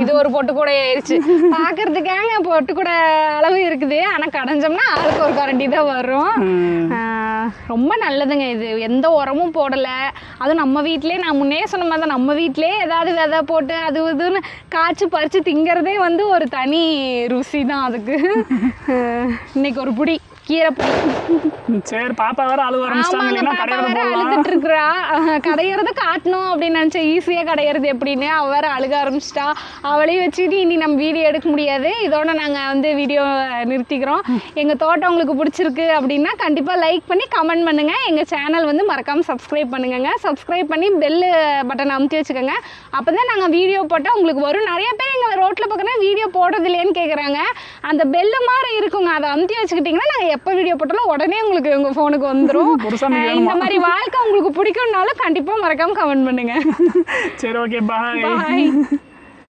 இது ஒரு பொட்டு கூட ஆயிடுச்சு. பார்க்கறதுக்காக பொட்டு கூட அளவு இருக்குது. ஆனால் கடைஞ்சோம்னா ஆளுக்கு ஒரு கரண்டி தான் வரும். ரொம்ப நல்லதுங்க. இது எந்த உரமும் போடலை. அதுவும் நம்ம வீட்டிலே, நான் முன்னே சொன்ன மாதிரி தான், நம்ம வீட்டிலே ஏதாவது விதை போட்டு அது இதுன்னு காய்ச்சி பறித்து திங்கிறதே வந்து ஒரு தனி ருசி தான் அதுக்கு. இன்னைக்கு ஒரு புடி கீரை புடி. சரி, பாப்பா வேற அழுதுட்டு இருக்கிறா. கடையிறத காட்டணும் அப்படின்னு நினைச்சா ஈஸியா கடையிறது எப்படின்னு அவ வேற அழுக ஆரம்பிச்சிட்டா. அவளையும் வச்சுட்டு இனி நம்ம வீடியோ எடுக்க முடியாது. இதோட நாங்க வந்து வீடியோ நிறுத்திக்கிறோம். எங்க தோட்டம் உங்களுக்கு பிடிச்சிருக்கு அப்படின்னா கண்டிப்பா லைக் பண்ணி கமெண்ட் பண்ணுங்க. எங்க சேனல் வந்து மறக்காம சப்ஸ்கிரைப் பண்ணுங்க. சப்ஸ்கிரைப் பண்ணி பெல் பட்டன் அமுத்தி வச்சுக்கோங்க. அப்பதான் நாங்க வீடியோ போட்டா உங்களுக்கு வரும். நிறைய பேர் எங்க ரோட்ல பக்கம் வீடியோ போடுறது இல்லையேன்னு கேக்குறாங்க. அந்த பெல்லு மாதிரி இருக்குங்க, அதை அமுத்தி வச்சுக்கிட்டீங்கன்னா நாங்க எப்போ வீடியோ போட்டாலும் உடனே உங்களுக்கு உங்கள் ஃபோனுக்கு வந்துடும். இந்த மாதிரி வாழ்க்கை உங்களுக்கு பிடிக்கும்னாலும் கண்டிப்பாக மறக்காமல் கமெண்ட் பண்ணுங்க. சரி, ஓகே, பாய்.